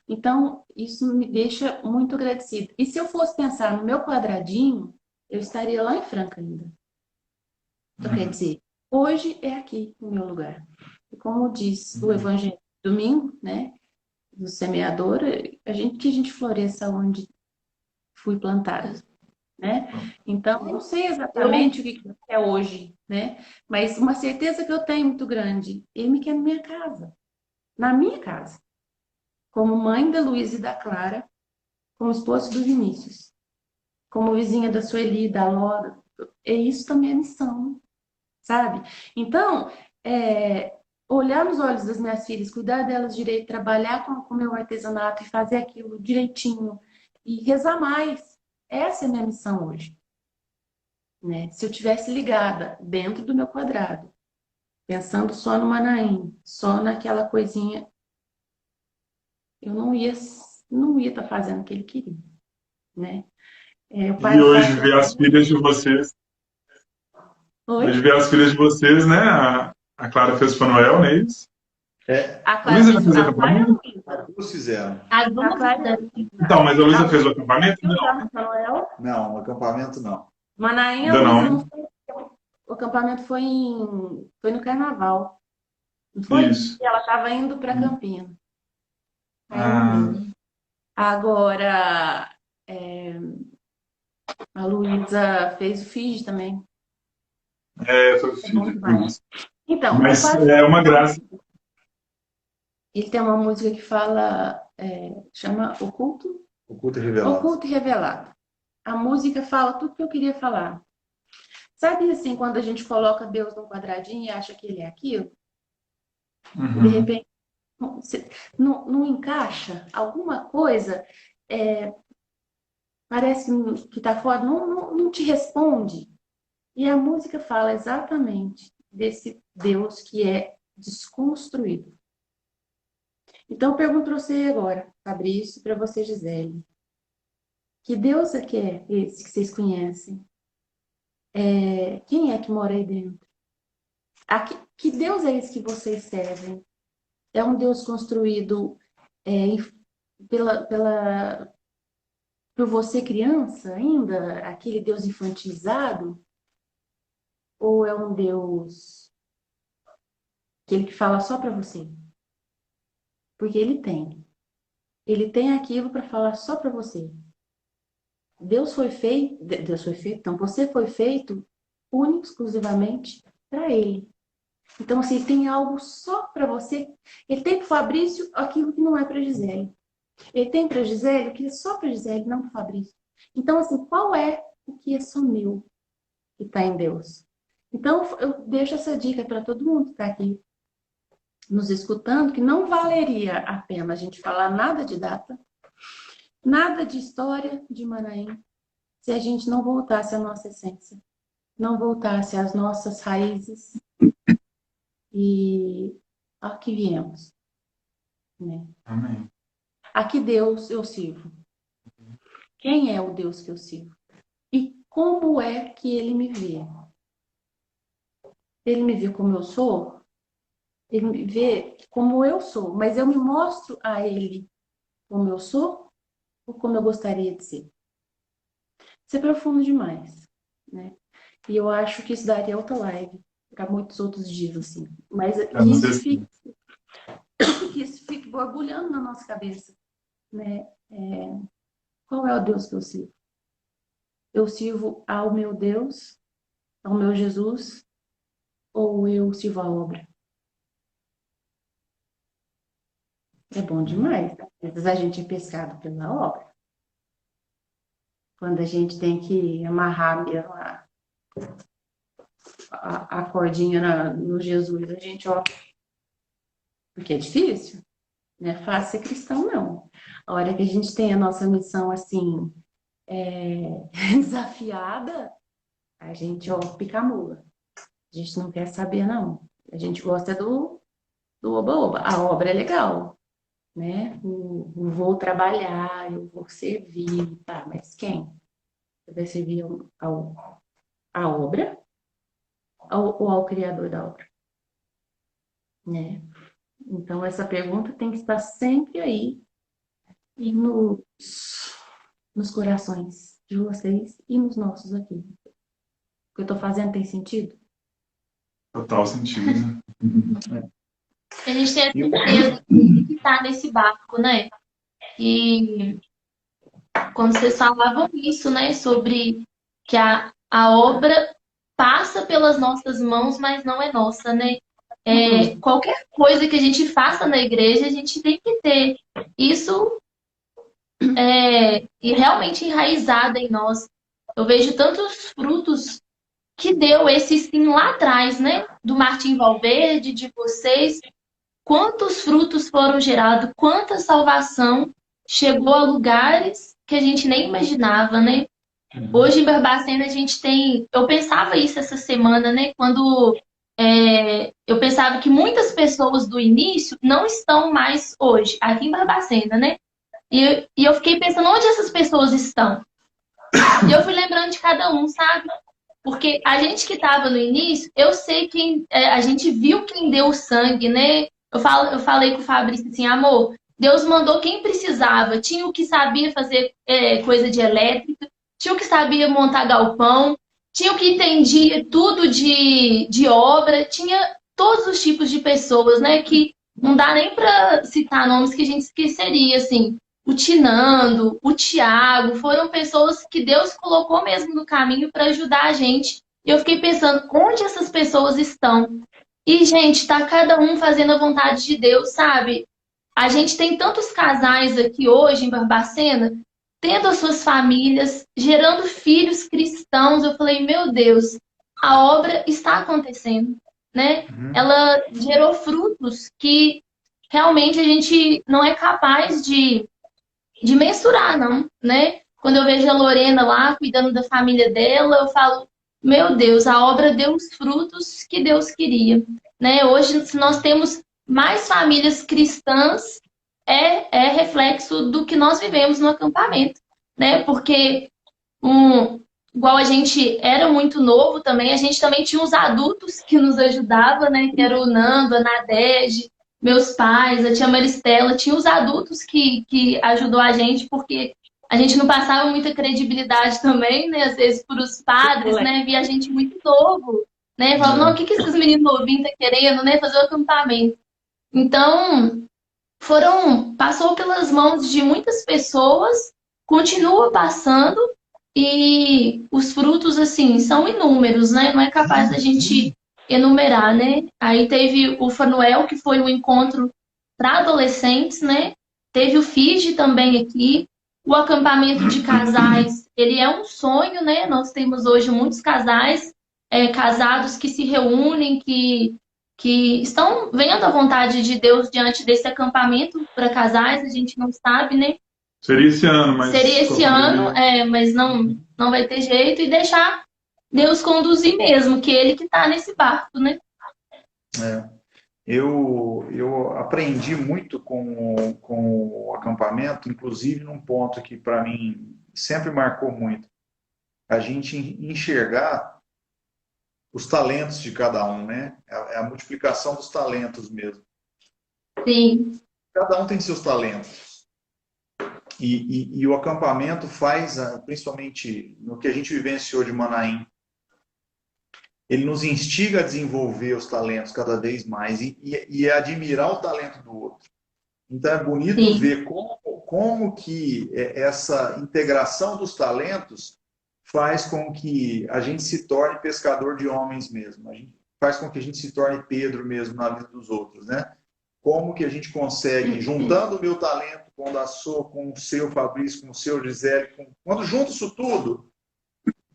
Então, isso me deixa muito agradecida. E se eu fosse pensar no meu quadradinho, eu estaria lá em Franca ainda. Então, quer dizer, hoje é aqui o meu lugar. E como diz o Evangelho do domingo, né? Do semeador, que a gente floresça onde fui plantada, né? Então, eu não sei exatamente o que é hoje, né? Mas uma certeza que eu tenho muito grande, ele me quer na minha casa, como mãe da Luísa e da Clara, como esposa do Vinícius, como vizinha da Sueli, da Laura, é isso também a missão, sabe? Então, olhar nos olhos das minhas filhas, cuidar delas direito, trabalhar com o meu artesanato e fazer aquilo direitinho e rezar mais. Essa é a minha missão hoje. Né? Se eu tivesse ligada dentro do meu quadrado, pensando só no Manaim, só naquela coisinha, eu não ia estar fazendo o que ele queria. Né? E hoje ver as filhas de vocês. Hoje ver as filhas de vocês, né? A Clara fez para Noel, não é isso? A Luísa já fez o acampamento? As duas fizeram. As duas fizeram. Então, mas a Luísa fez o acampamento? Não. Não, o acampamento não. Manaim, Ainda não. o acampamento foi no carnaval. Não foi? Isso. E ela estava indo para Campinas. Aí Ah, não deu. Agora, é, a Luísa fez o Fiji também. foi o É bom filho. demais. Então, o Mas Padre é uma graça. ele tem uma música que fala, chama Oculto, Oculto e revelado. Oculto e Revelado. A música fala tudo que eu queria falar. Sabe assim, quando a gente coloca Deus num quadradinho e acha que ele é aquilo, de Uhum. repente não encaixa alguma coisa, parece que está fora, não te responde. E a música fala exatamente desse Deus que é desconstruído. Então, eu pergunto para você agora, Fabrício, para você, Gisele. Que Deus é que é esse que vocês conhecem? Quem é que mora aí dentro? Que Deus é esse que vocês servem? É um Deus construído por você criança ainda? Aquele Deus infantilizado? Ou é um Deus aquele que fala só para você? Porque ele tem. Ele tem aquilo para falar só para você. Deus foi feito, então você foi feito único, exclusivamente para ele. Então, se ele tem algo só para você, ele tem para o Fabrício aquilo que não é para Gisele. Ele tem para Gisele o que é só para Gisele, não para o Fabrício. Então, assim, qual é o que é só meu que está em Deus? Então, eu deixo essa dica para todo mundo que está aqui nos escutando, que não valeria a pena a gente falar nada de data, nada de história de Manaim, se a gente não voltasse à nossa essência, não voltasse às nossas raízes e ao que viemos, né? Amém. A que Deus eu sirvo? Quem é o Deus que eu sirvo? E como é que ele me vê? Ele me vê como eu sou? Ele me vê como eu sou, mas eu me mostro a ele como eu sou ou como eu gostaria de ser? Isso é profundo demais, né? E eu acho que isso daria outra live para muitos outros dias, assim. Mas que isso fique borbulhando na nossa cabeça, né? Qual é o Deus que eu sirvo? Eu sirvo ao meu Deus, ao meu Jesus, ou eu sirvo à obra? É bom demais. Às vezes a gente é pescado pela obra. Quando a gente tem que amarrar mesmo a cordinha no Jesus, a gente, ó, porque é difícil, não é fácil ser cristão, não. A hora que a gente tem a nossa missão, assim, desafiada, a gente, ó, pica a mula. A gente não quer saber, não. A gente gosta do oba-oba. A obra é legal, né? Eu vou trabalhar, eu vou servir, tá? Mas quem? Você vai servir à obra ou ao Criador da obra? Né? Então, essa pergunta tem que estar sempre aí e nos corações de vocês e nos nossos aqui. O que eu estou fazendo tem sentido? Total sentido, né? A gente tem a certeza que está nesse barco, né? E quando vocês falavam isso, né? Sobre que a obra passa pelas nossas mãos, mas não é nossa, né? Qualquer coisa que a gente faça na igreja, a gente tem que ter isso e realmente enraizado em nós. Eu vejo tantos frutos que deu esse sim lá atrás, né? Do Martim Valverde, de vocês. Quantos frutos foram gerados, quanta salvação chegou a lugares que a gente nem imaginava, né? Hoje em Barbacena a gente tem... Eu pensava isso essa semana, né? Quando eu pensava que muitas pessoas do início não estão mais hoje, aqui em Barbacena, né? E eu fiquei pensando onde essas pessoas estão. E eu fui lembrando de cada um, sabe? Porque a gente que estava no início, eu sei que a gente viu quem deu o sangue, né? Eu falei com o Fabrício assim, amor, Deus mandou quem precisava. Tinha o que sabia fazer coisa de elétrica, tinha o que sabia montar galpão, tinha o que entendia tudo de obra, tinha todos os tipos de pessoas, né? Que não dá nem para citar nomes que a gente esqueceria, assim. O Tinando, o Tiago, foram pessoas que Deus colocou mesmo no caminho para ajudar a gente. E eu fiquei pensando, onde essas pessoas estão? E, gente, tá cada um fazendo a vontade de Deus, sabe? A gente tem tantos casais aqui hoje em Barbacena, tendo as suas famílias, gerando filhos cristãos. Eu falei, meu Deus, a obra está acontecendo, né? Ela gerou frutos que realmente a gente não é capaz de mensurar, não, né? Quando eu vejo a Lorena lá cuidando da família dela, eu falo, meu Deus, a obra deu os frutos que Deus queria, né? Hoje, se nós temos mais famílias cristãs, é reflexo do que nós vivemos no acampamento, né? Porque igual a gente era muito novo também, a gente também tinha os adultos que nos ajudavam, né? Que era o Nando, a Nadege, meus pais, a tia Maristela, tinha os adultos que ajudou a gente, porque a gente não passava muita credibilidade também, né? Às vezes por os padres, né? Via a gente muito novo, né? Falava, não, o que esses meninos novinhos estão querendo, né? Fazer o acampamento. Então, passou pelas mãos de muitas pessoas, continua passando, e os frutos, assim, são inúmeros, né? Não é capaz da gente enumerar, né? Aí teve o Fanuel, que foi um encontro para adolescentes, né? Teve o FIGE também aqui. O acampamento de casais, ele é um sonho, né? Nós temos hoje muitos casais casados que se reúnem, que estão vendo a vontade de Deus diante desse acampamento para casais, a gente não sabe, né? Seria esse ano, mas... Seria esse ano, mas não vai ter jeito, e deixar Deus conduzir mesmo, que Ele que está nesse barco, né? Eu aprendi muito com o acampamento, inclusive num ponto que para mim sempre marcou muito. A gente enxergar os talentos de cada um, né? É a multiplicação dos talentos mesmo. Sim. Cada um tem seus talentos. E o acampamento faz, principalmente no que a gente vivenciou de Manaim, ele nos instiga a desenvolver os talentos cada vez mais e admirar o talento do outro. Então é bonito Sim. ver como que essa integração dos talentos faz com que a gente se torne pescador de homens mesmo. Faz com que a gente se torne Pedro mesmo na vida dos outros, né? Como que a gente consegue, juntando o meu talento com o da Sô, com o seu Fabrício, com o seu Gisele, quando junta isso tudo,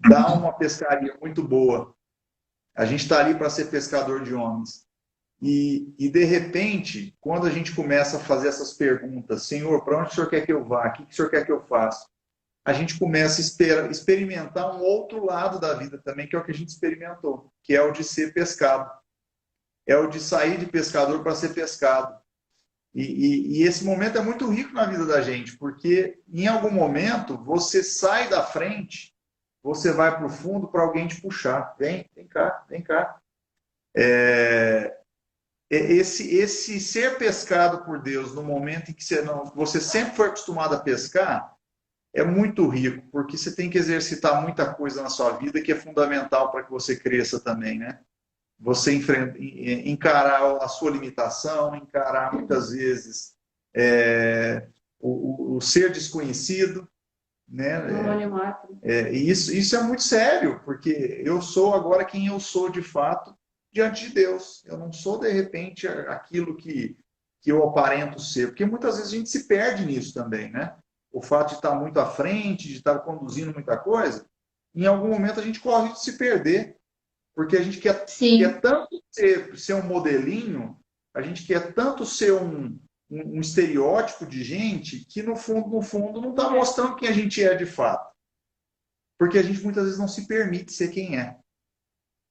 dá uma pescaria muito boa. A gente está ali para ser pescador de homens. E, de repente, quando a gente começa a fazer essas perguntas, Senhor, para onde o Senhor quer que eu vá? O que o Senhor quer que eu faça? A gente começa a experimentar um outro lado da vida também, que é o que a gente experimentou, que é o de ser pescado. É o de sair de pescador para ser pescado. E esse momento é muito rico na vida da gente, porque em algum momento você sai da frente, você vai para o fundo para alguém te puxar. Vem cá, vem cá. Esse ser pescado por Deus no momento em que você sempre foi acostumado a pescar, é muito rico, porque você tem que exercitar muita coisa na sua vida que é fundamental para que você cresça também, né? Você encarar a sua limitação, encarar muitas vezes o ser desconhecido, né? E isso é muito sério, porque eu sou agora quem eu sou de fato diante de Deus. Eu não sou, de repente, aquilo que eu aparento ser, porque muitas vezes a gente se perde nisso também, né? O fato de estar muito à frente, de estar conduzindo muita coisa, em algum momento a gente corre de se perder. Porque a gente quer tanto ser um modelinho, a gente quer tanto ser um estereótipo de gente que, no fundo, não está mostrando quem a gente é de fato. Porque a gente muitas vezes não se permite ser quem é.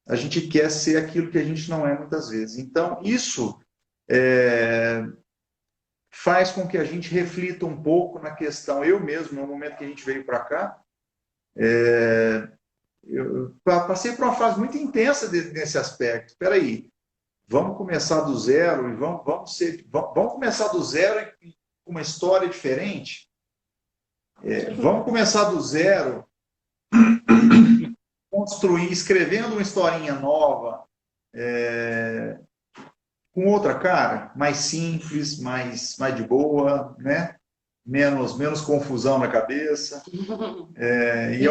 A gente quer ser aquilo que a gente não é muitas vezes. Então, isso faz com que a gente reflita um pouco na questão. Eu mesmo, no momento que a gente veio para cá, eu passei por uma fase muito intensa nesse aspecto. Espera aí, vamos começar do zero e vamos começar do zero com uma história diferente. Vamos começar do zero, escrevendo uma historinha nova, com outra cara, mais simples, mais de boa, né? Menos confusão na cabeça. E é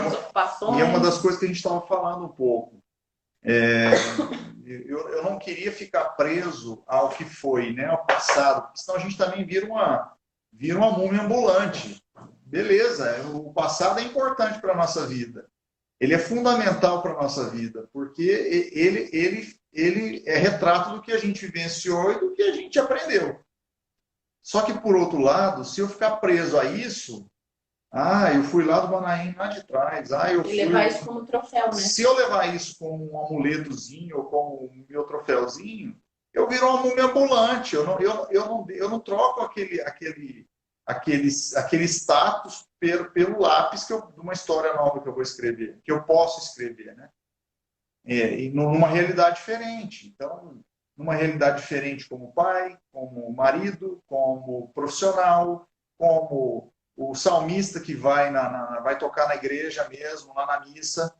uma das coisas que a gente estava falando um pouco. Eu não queria ficar preso ao que foi, né, ao passado, porque senão a gente também vira uma múmia ambulante. Beleza, o passado é importante para a nossa vida. Ele é fundamental para a nossa vida, porque ele é retrato do que a gente vivenciou e do que a gente aprendeu. Só que, por outro lado, se eu ficar preso a isso, eu fui lá do Manaim, lá de trás. Levar isso como troféu, né? Se eu levar isso como um amuletozinho ou como um meu troféuzinho, eu viro uma múmia ambulante. Eu não troco aquele status pelo lápis de uma história nova que eu vou escrever, que eu posso escrever, né? E numa realidade diferente. Então, numa realidade diferente como pai, como marido, como profissional, como o salmista que vai tocar na igreja mesmo, lá na missa,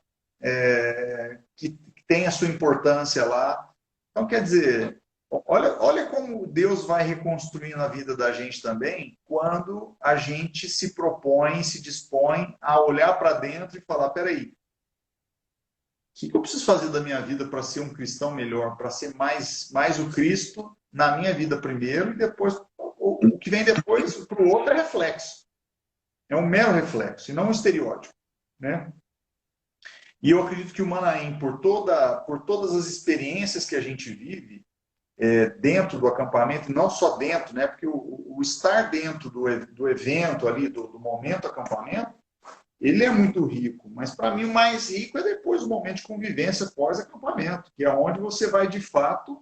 que tem a sua importância lá. Então, quer dizer, olha como Deus vai reconstruindo a vida da gente também, quando a gente se propõe, se dispõe a olhar para dentro e falar, peraí, o que eu preciso fazer da minha vida para ser um cristão melhor, para ser mais o Cristo na minha vida primeiro, e depois o que vem depois para o outro é reflexo. É um mero reflexo, e não um estereótipo, né? E eu acredito que o Manaim, por todas as experiências que a gente vive dentro do acampamento, não só dentro, né? Porque o estar dentro do evento ali, do momento acampamento, ele é muito rico, mas para mim o mais rico é depois o momento de convivência pós-acampamento, que é onde você vai, de fato,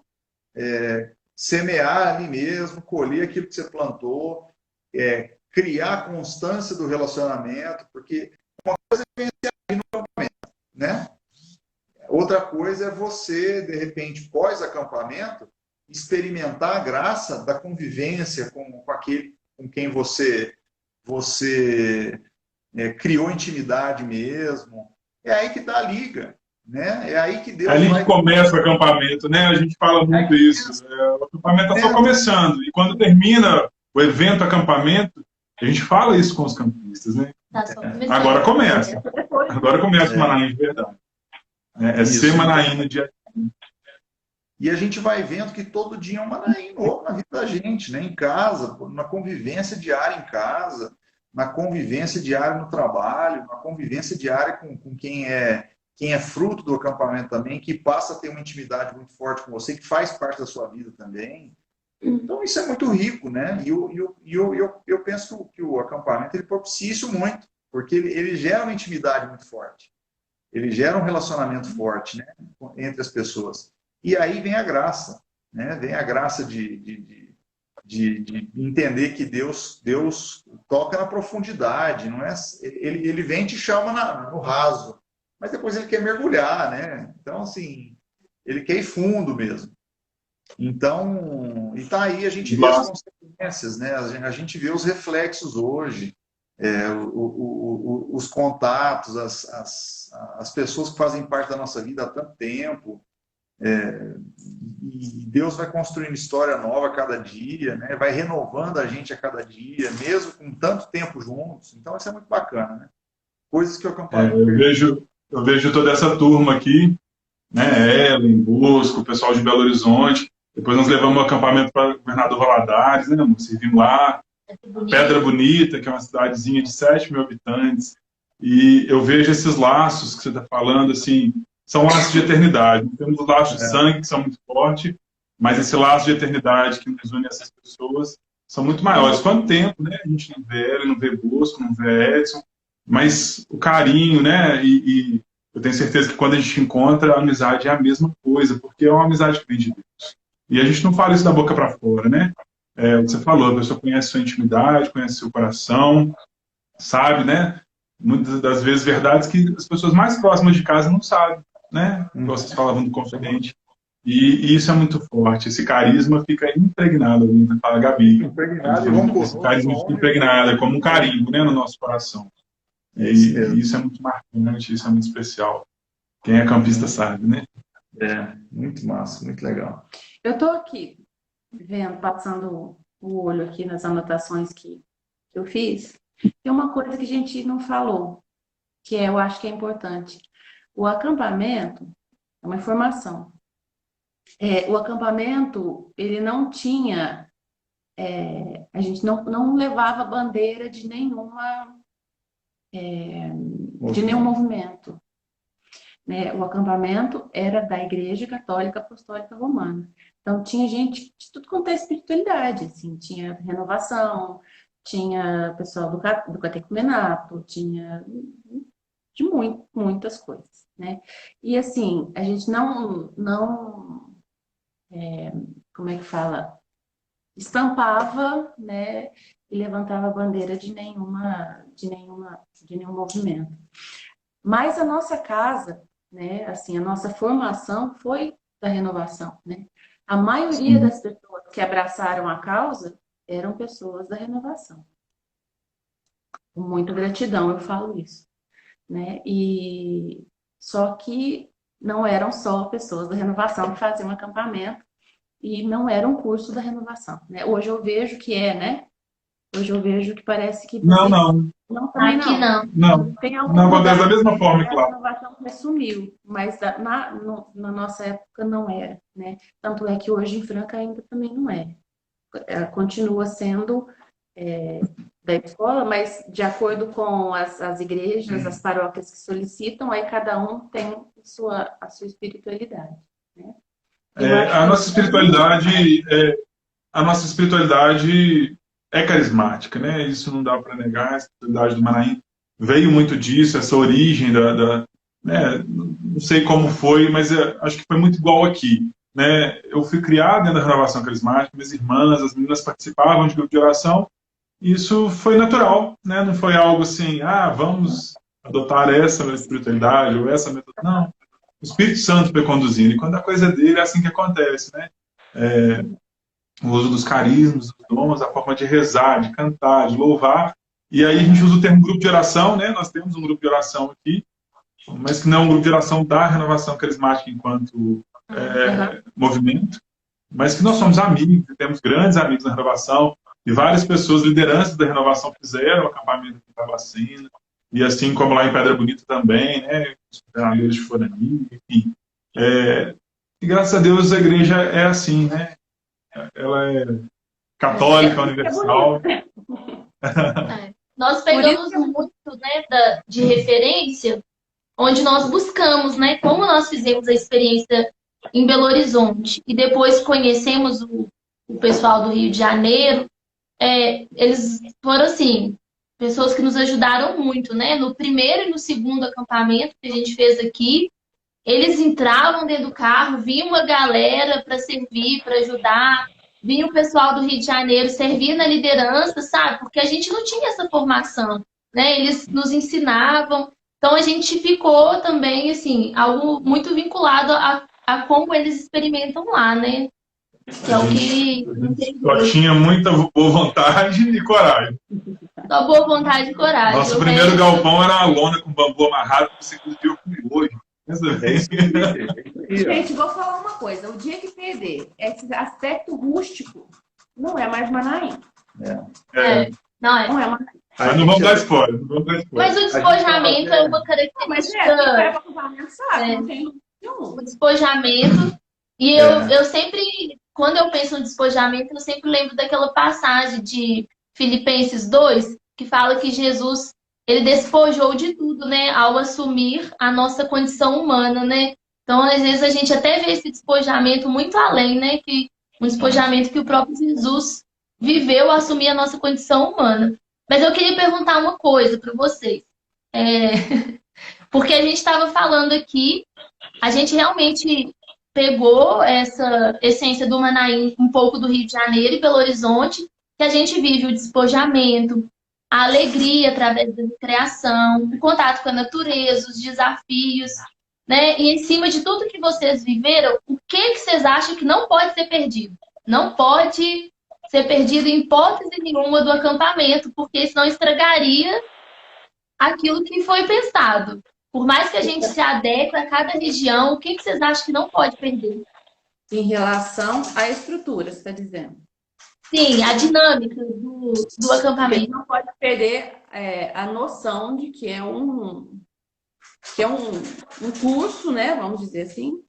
semear ali mesmo, colher aquilo que você plantou, criar a constância do relacionamento, porque uma coisa é vivenciar no acampamento, né? Outra coisa é você, de repente, pós-acampamento, experimentar a graça da convivência com aquele com quem você criou intimidade mesmo. É aí que dá a liga, né? É aí que Deus É ali vai... que começa o acampamento, né? A gente fala muito isso. O acampamento está só começando. E quando termina o evento acampamento, a gente fala isso com os campistas, né? Tá só começando. Agora começa. Agora começa o Manaim de verdade. Ser Manaim no dia a dia. E a gente vai vendo que todo dia é um Manaim novo na vida da gente, né? Em casa, na convivência diária em casa, na convivência diária no trabalho, na convivência diária com quem é fruto do acampamento também, que passa a ter uma intimidade muito forte com você, que faz parte da sua vida também. Então isso é muito rico, né? E eu penso que o acampamento ele propicia isso muito, porque ele gera uma intimidade muito forte. Ele gera um relacionamento forte, né, entre as pessoas. E aí vem a graça, né? Vem a graça de entender que Deus toca na profundidade, não é? Ele vem e te chama no raso, mas depois ele quer mergulhar, né? Então, assim, ele quer ir fundo mesmo. Então, e tá aí, a gente vê as consequências, né? A gente vê os reflexos hoje, os contatos, as pessoas que fazem parte da nossa vida há tanto tempo. E Deus vai construindo história nova a cada dia, né? Vai renovando a gente a cada dia, mesmo com tanto tempo juntos. Então, isso é muito bacana, né? Coisas que eu acompanho. Eu vejo toda essa turma aqui, né? Ellen, Bosco, o pessoal de Belo Horizonte. Depois nós levamos o acampamento para Governador Valadares, né, amor? Servimos lá. Pedra Bonita, que é uma cidadezinha de 7 mil habitantes. E eu vejo esses laços que você está falando, assim, são laços de eternidade. Temos os laços de sangue, que são muito fortes, mas esse laço de eternidade que nos une a essas pessoas são muito maiores. Quanto tempo, né? A gente não vê ela, não vê Bosco, não vê Edson, mas o carinho, né? E eu tenho certeza que quando a gente encontra, a amizade é a mesma coisa, porque é uma amizade que vem de Deus. E a gente não fala isso da boca para fora, né? O que você falou, a pessoa conhece sua intimidade, conhece seu coração, sabe, né? Muitas das vezes verdades que as pessoas mais próximas de casa não sabem, né? Igual vocês falavam do confidente. E isso é muito forte. Esse carisma fica impregnado, fala a Gabi. Esse carisma fica impregnado, é como um carimbo, né, no nosso coração. E isso é muito marcante, isso é muito especial. Quem é campista sabe, né? Muito massa, muito legal. Eu estou aqui vendo, passando o olho aqui nas anotações que eu fiz, tem uma coisa que a gente não falou, que eu acho que é importante. O acampamento é uma informação. O acampamento, ele não tinha, a gente não levava bandeira de nenhum movimento, né? O acampamento era da Igreja Católica Apostólica Romana. Então, tinha gente de tudo quanto é espiritualidade, assim, tinha renovação, tinha pessoal do catecumenato, tinha de muitas coisas, né? E, assim, a gente como é que fala? Estampava, né? E levantava a bandeira de nenhum movimento. Mas a nossa casa, né, assim, a nossa formação foi da renovação, né? A maioria das pessoas que abraçaram a causa eram pessoas da renovação. Com muita gratidão, eu falo isso, né? E só que não eram só pessoas da renovação que faziam acampamento e não era um curso da renovação, né? Hoje eu vejo que né? Hoje eu vejo que parece que Não, vocês não. não, também Aqui não. Não. Tem Não alguns acontece da lugares mesma que forma, a claro. renovação sumiu, mas na nossa época não era, né? Tanto é que hoje em Franca ainda também não é. Continua sendo da escola, mas de acordo com as igrejas, as paróquias que solicitam, aí cada um tem a sua espiritualidade, né? Eu acho A que nossa espiritualidade, é carismática, né? Isso não dá para negar. A espiritualidade do Maranhão veio muito disso, essa origem né? Não sei como foi, mas acho que foi muito igual aqui, né? Eu fui criado dentro da renovação carismática, minhas irmãs, as meninas participavam de grupo de oração, e isso foi natural, né? Não foi algo assim, vamos adotar essa espiritualidade ou essa metodologia. Não. O Espírito Santo foi conduzindo, e quando a coisa é dele, é assim que acontece, né? O uso dos carismas, dos dons, a forma de rezar, de cantar, de louvar. E aí a gente usa o termo grupo de oração, né? Nós temos um grupo de oração aqui, mas que não é um grupo de oração da renovação carismática enquanto movimento, mas que nós somos amigos, temos grandes amigos na renovação, e várias pessoas, lideranças da renovação, fizeram o acampamento em Tabacina, e assim como lá em Pedra Bonita também, né? Os coordenadores de Forani, enfim. E graças a Deus a igreja é assim, né? Ela é católica, universal. Nós pegamos muito, né, de referência, onde nós buscamos, né, como nós fizemos a experiência em Belo Horizonte e depois conhecemos o pessoal do Rio de Janeiro. Eles foram, assim, pessoas que nos ajudaram muito, né? No primeiro e no segundo acampamento que a gente fez aqui, eles entravam dentro do carro, vinha uma galera para servir, para ajudar, vinha o pessoal do Rio de Janeiro servir na liderança, sabe? Porque a gente não tinha essa formação, né? Eles nos ensinavam, então a gente ficou também, assim, algo muito vinculado a como eles experimentam lá, né? Que é o que Só tinha muita boa vontade e coragem. só boa vontade e coragem. Nosso primeiro galpão era a lona com bambu amarrado para você curtir o miojo. Gente, vou falar uma coisa. O dia que perder esse aspecto rústico, não é mais Manaim. Não é. Não é Manaim. Mas não vamos dar spoiler. Mas o despojamento é uma característica. Mas quem leva acampamento sabe, não tem nenhum. O despojamento. E eu sempre, quando eu penso no despojamento, eu sempre lembro daquela passagem de Filipenses 2, que fala que Jesus, ele despojou de tudo, né? Ao assumir a nossa condição humana, né? Então, às vezes, a gente até vê esse despojamento muito além, né? Que um despojamento que o próprio Jesus viveu ao assumir a nossa condição humana. Mas eu queria perguntar uma coisa para vocês. Porque a gente estava falando aqui, a gente realmente pegou essa essência do Manaim, um pouco do Rio de Janeiro e Belo Horizonte, que a gente vive o despojamento, a alegria através da recreação, o contato com a natureza, os desafios, né? E em cima de tudo que vocês viveram, o que vocês acham que não pode ser perdido? Não pode ser perdido em hipótese nenhuma do acampamento, porque senão estragaria aquilo que foi pensado. Por mais que a gente se adeque a cada região, o que vocês acham que não pode perder? Em relação à estrutura, você está dizendo. Sim, a dinâmica do A gente acampamento. não pode perder a noção de que é um curso, né, vamos dizer assim,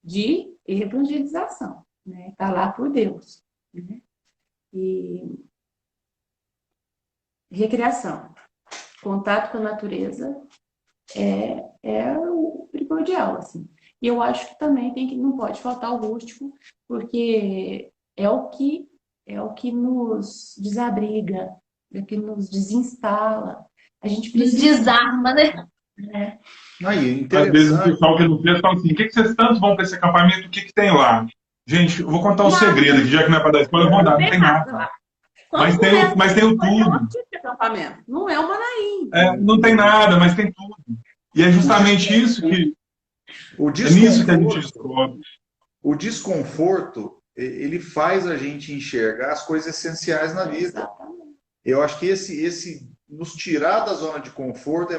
de evangelização, né? Está lá por Deus, né? E recreação, contato com a natureza é o primordial, assim. E eu acho que também não pode faltar o rústico, porque é o que nos desabriga, é o que nos desinstala. A gente Nos precisa, desarma, né? né? Aí, Às vezes o interessante. pessoal que não fez fala assim: o que vocês tanto vão para esse acampamento? O que tem lá? Gente, eu vou contar um segredo aqui, já que não é para dar spoiler, eu vou dar, não tem nada. lá. Mas Quando tem, começa mas tem o é tudo. outro tipo de acampamento. Não é o Manaim. Não tem nada, mas tem tudo. E é justamente isso que. O É nisso que a gente desconforto, descobre. o desconforto, ele faz a gente enxergar as coisas essenciais na vida. Exatamente. Eu acho que esse nos tirar da zona de conforto é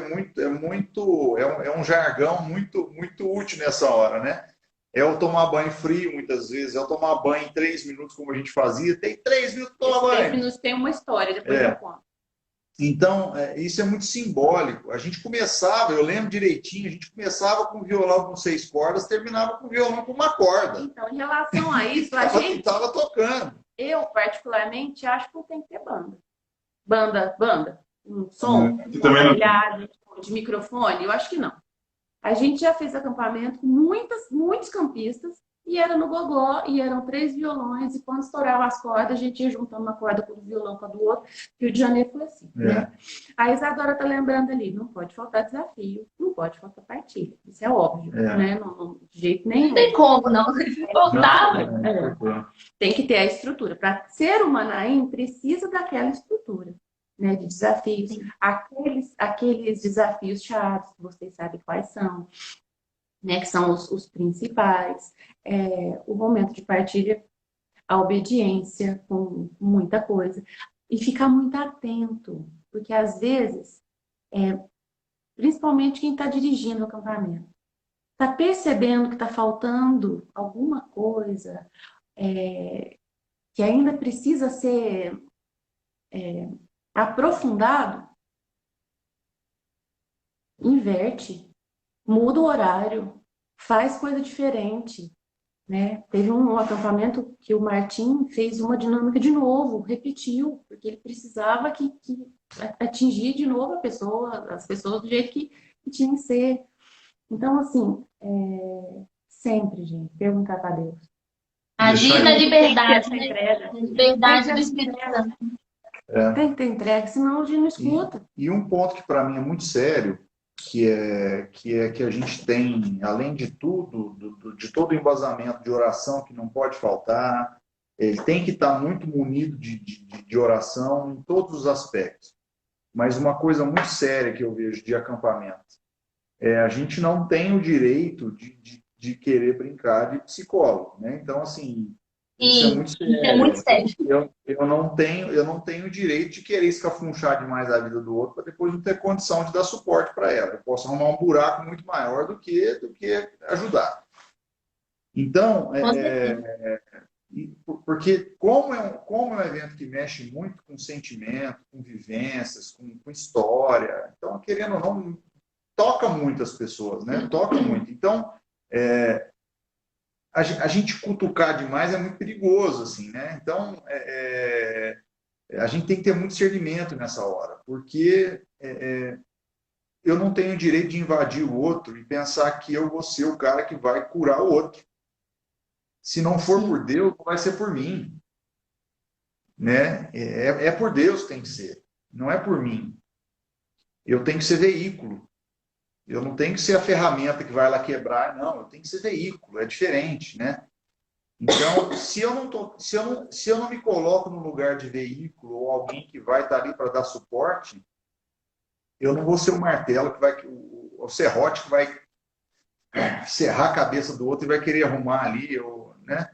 um jargão muito útil nessa hora, né? É o tomar banho frio, muitas vezes, é o tomar banho em 3 minutos, como a gente fazia. Tem 3 minutos para tomar Esse 3 banho. minutos tem uma história, depois eu conto. Então, isso é muito simbólico. A gente começava, eu lembro direitinho, a gente começava com violão com 6 cordas, terminava com violão com uma corda. Então, em relação a isso, a gente, Estava tocando. eu particularmente acho que não tem que ter banda. Banda, um som, Que também não- aparelhagem, de microfone, eu acho que não. A gente já fez acampamento com muitos campistas e era no gogó, e eram 3 violões, e quando estourava as cordas, a gente ia juntando uma corda com o violão com a do outro. Rio de Janeiro foi assim, né? A Isadora tá lembrando ali, não pode faltar desafio, não pode faltar partilha. Isso é óbvio, né? Não, de jeito nenhum. Não tem como, não. Faltava. Tem que ter a estrutura. Para ser o Manaim, precisa daquela estrutura, né, de desafios. Aqueles desafios chaves, que vocês sabem quais são, né, que são os principais. O momento de partilha, a obediência com muita coisa. E ficar muito atento, porque às vezes, principalmente quem está dirigindo o acampamento, está percebendo que está faltando alguma coisa, que ainda precisa ser aprofundado, inverte, muda o horário, faz coisa diferente, né? Teve um acampamento que o Martim fez uma dinâmica de novo, repetiu, porque ele precisava que atingir de novo as pessoas do jeito que tinha que ser. Então, assim, sempre, gente, perguntar para Deus. Agir na liberdade, Tem que ter essa né? entrega. Liberdade do Espírito Santo. Tem que ter entrega, senão a gente não escuta. E um ponto que para mim é muito sério, que a gente tem, além de tudo, de todo o embasamento de oração que não pode faltar, ele tem que estar muito munido de oração em todos os aspectos. Mas uma coisa muito séria que eu vejo de acampamento a gente não tem o direito de querer brincar de psicólogo, né? Então, assim, isso é muito sério. Isso é muito sério. Eu não tenho o direito de querer escafunchar demais a vida do outro para depois não ter condição de dar suporte para ela. Eu posso arrumar um buraco muito maior do que ajudar. Então, porque como é um evento que mexe muito com sentimento, com vivências, com história, então, querendo ou não, toca muito as pessoas, né? Toca muito. Então, a gente cutucar demais é muito perigoso, assim, né? Então, a gente tem que ter muito discernimento nessa hora, porque eu não tenho o direito de invadir o outro e pensar que eu vou ser o cara que vai curar o outro. Se não for por Deus, não vai ser por mim. Né? É por Deus que tem que ser, não é por mim. Eu tenho que ser veículo. Eu não tenho que ser a ferramenta que vai lá quebrar, não. Eu tenho que ser veículo, é diferente, né? Então, se eu não me coloco no lugar de veículo ou alguém que vai estar ali para dar suporte, eu não vou ser o martelo o serrote que vai serrar a cabeça do outro e vai querer arrumar ali, né?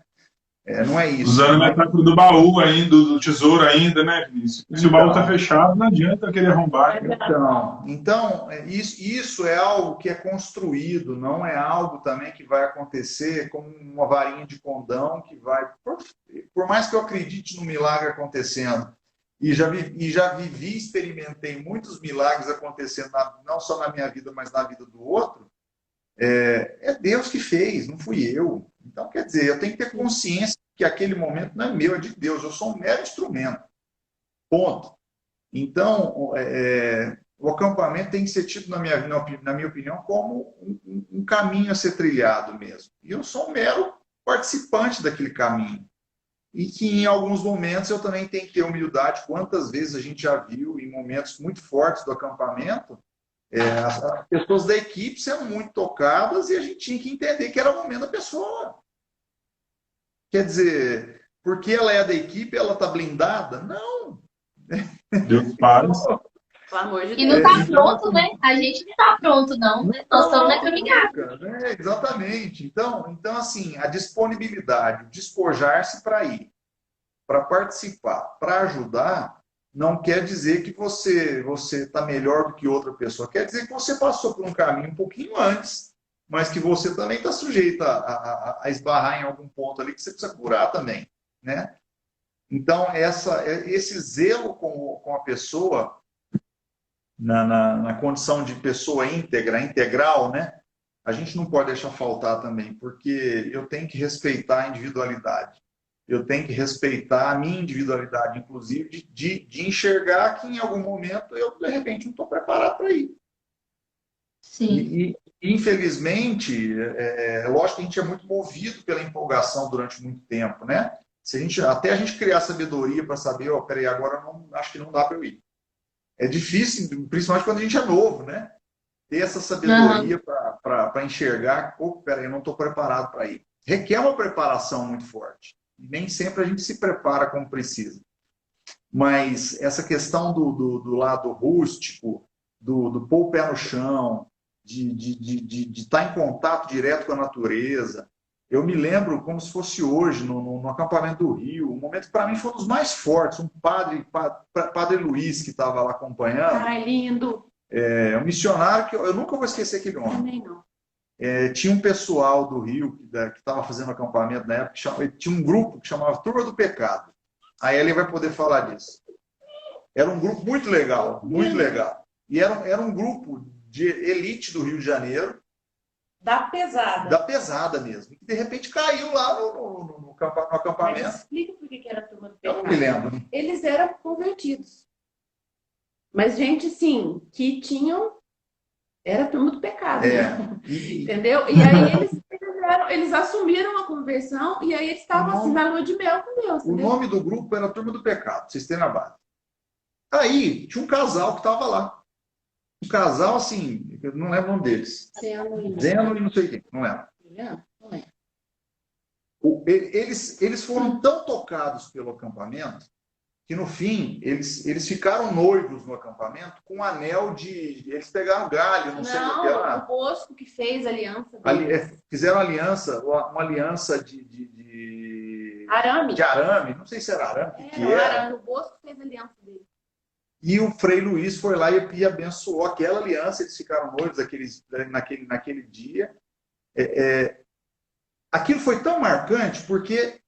Não é isso. Usando a metáfora do baú ainda, do tesouro ainda, né, Vinícius? Se o baú está fechado, não adianta querer arrombar. Né? Então isso é algo que é construído, não é algo também que vai acontecer como uma varinha de condão que vai... Por mais que eu acredite no milagre acontecendo, e já vivi, experimentei muitos milagres acontecendo, não só na minha vida, mas na vida do outro, é Deus que fez, não fui eu. Então, quer dizer, eu tenho que ter consciência que aquele momento não é meu, é de Deus. Eu sou um mero instrumento. Ponto. Então, o acampamento tem que ser tido, na minha opinião, como um caminho a ser trilhado mesmo. E eu sou um mero participante daquele caminho. E que em alguns momentos eu também tenho que ter humildade. Quantas vezes a gente já viu em momentos muito fortes do acampamento, as pessoas da equipe sendo muito tocadas e a gente tinha que entender que era o momento da pessoa. Quer dizer, porque ela é da equipe, ela está blindada? Não. Deus para. Pelo amor de E não Deus. tá pronto, né? A gente não tá pronto, não. Nós estamos na caminhada. Exatamente. Então, assim, a disponibilidade, despojar-se para ir, para participar, para ajudar, não quer dizer que você está melhor do que outra pessoa. Quer dizer que você passou por um caminho um pouquinho antes, mas que você também está sujeito a esbarrar em algum ponto ali que você precisa curar também, né? Então, esse zelo com a pessoa, na condição de pessoa íntegra, integral, né? A gente não pode deixar faltar também, porque eu tenho que respeitar a individualidade. Eu tenho que respeitar a minha individualidade, inclusive, de enxergar que em algum momento eu, de repente, não estou preparado para ir. Sim. E, infelizmente, lógico que a gente é muito movido pela empolgação durante muito tempo, né? Até a gente criar sabedoria para saber, peraí, agora acho que não dá para eu ir. É difícil, principalmente quando a gente é novo, né? Ter essa sabedoria para enxergar, peraí, eu não estou preparado para ir. Requer uma preparação muito forte. Nem sempre a gente se prepara como precisa. Mas essa questão do lado rústico, do pôr o pé no chão, de estar em contato direto com a natureza. Eu me lembro como se fosse hoje, no acampamento do Rio, um momento que para mim foi um dos mais fortes, um padre Luiz, que estava lá acompanhando. Ai, lindo. Um missionário que eu nunca vou esquecer aquele homem. Também não. Tinha um pessoal do Rio que estava fazendo acampamento na época, tinha um grupo que chamava Turma do Pecado. Aí ele vai poder falar disso. Era um grupo muito legal, muito legal. E era um grupo de elite do Rio de Janeiro. Da pesada. Da pesada mesmo. Que de repente caiu lá no acampamento. Mas explica por que era a turma do Eu pecado. não me lembro. Eles eram convertidos. Mas gente, sim, que tinham... Era a turma do pecado. Né? Entendeu? E aí eles assumiram a conversão e aí eles estavam assim na lua de mel com Deus. O nome do grupo era Turma do Pecado, pra vocês terem a base. Aí tinha um casal que estava lá. Um casal, assim, eu não lembro o nome deles. Zeno e não sei quem, não lembro. Não lembro. Eles foram tão tocados pelo acampamento que no fim eles ficaram noivos no acampamento com um anel de... Eles pegaram galho, não sei o que era. O Bosco que fez a aliança. Fizeram uma aliança de Arame. De arame, não sei se era arame, o que era. Arame. O Bosco fez a aliança dele. E o Frei Luiz foi lá e abençoou aquela aliança, eles ficaram noivos naquele dia. Aquilo foi tão marcante porque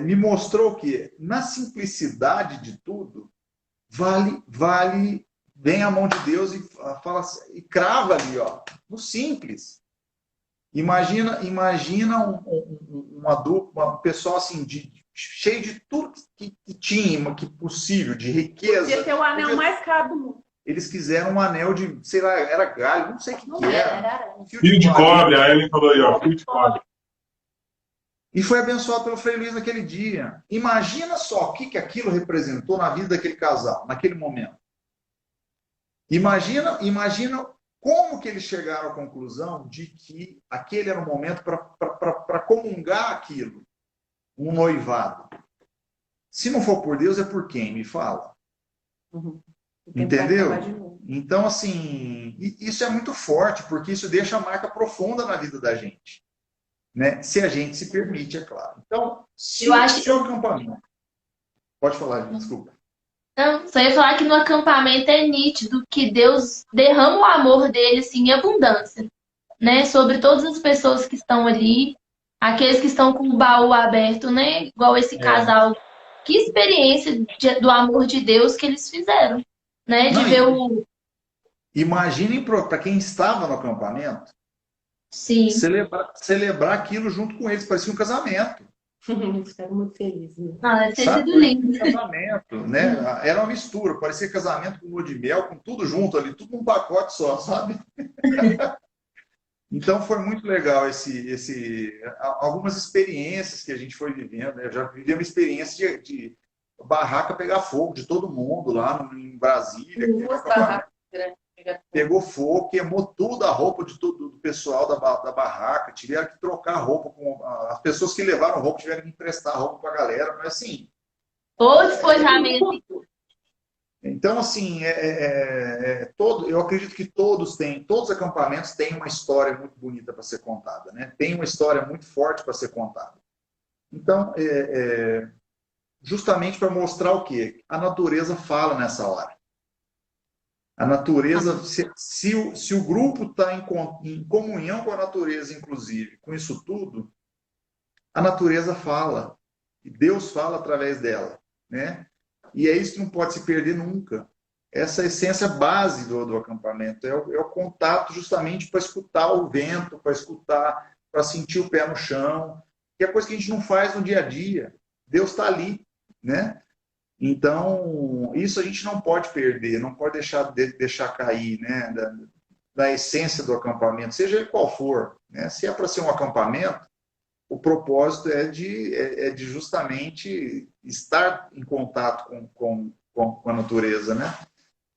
me mostrou que na simplicidade de tudo, vale bem a mão de Deus e fala e crava ali, ó, no simples. Imagina um pessoal assim, cheio de tudo que tinha, que possível, de riqueza. Podia ter o anel mais caro do mundo. Eles quiseram um anel de, sei lá, era galho, não sei o que era. Fio de cobre, a Ellen falou aí, ó, fio de cobre. E foi abençoado pelo Frei Luiz naquele dia. Imagina só o que aquilo representou na vida daquele casal, naquele momento. Imagina como que eles chegaram à conclusão de que aquele era o momento para comungar aquilo, um noivado. Se não for por Deus, é por quem? Me fala. Entendeu? Então, assim, isso é muito forte, porque isso deixa a marca profunda na vida da gente. né? Se a gente se permite, é claro. Então, Eu acho se o acampamento... Pode falar, desculpa. Não, só ia falar que no acampamento é nítido que Deus derrama o amor dele assim, em abundância, né? Sobre todas as pessoas que estão ali, aqueles que estão com o baú aberto, né? Igual esse É. casal. Que experiência do amor de Deus que eles fizeram, né? De Não, ver o. imaginem para quem estava no acampamento, Sim. celebrar aquilo junto com eles, parecia um casamento. Ficaram muito felizes. Né? Não, deve ter Sabe? sido lindo. Casamento, né? Era uma mistura, parecia casamento com lua de mel, com tudo junto ali, tudo num pacote só, sabe? Então foi muito legal algumas experiências que a gente foi vivendo, né? Eu já vivi uma experiência de barraca pegar fogo de todo mundo lá em Brasília. Duas barracas grandes. Pegou fogo, queimou tudo a roupa de todo do pessoal da barraca, tiveram que trocar roupa com as pessoas que levaram roupa, tiveram que emprestar roupa para a galera, mas assim. Ou despojamento. Então, assim, eu acredito que todos os acampamentos têm uma história muito bonita para ser contada, né? Tem uma história muito forte para ser contada. Então, justamente para mostrar o quê? A natureza fala nessa hora. A natureza, se o grupo está em comunhão com a natureza, inclusive, com isso tudo, a natureza fala. E Deus fala através dela, né? E é isso que não pode se perder nunca. Essa é a essência base do acampamento. É o contato justamente para escutar o vento, para escutar, para sentir o pé no chão, que é coisa que a gente não faz no dia a dia. Deus está ali, né? Então, isso a gente não pode perder, não pode deixar cair, né? Da essência do acampamento, seja qual for, né? Se é para ser um acampamento, o propósito é de justamente estar em contato com a natureza, né?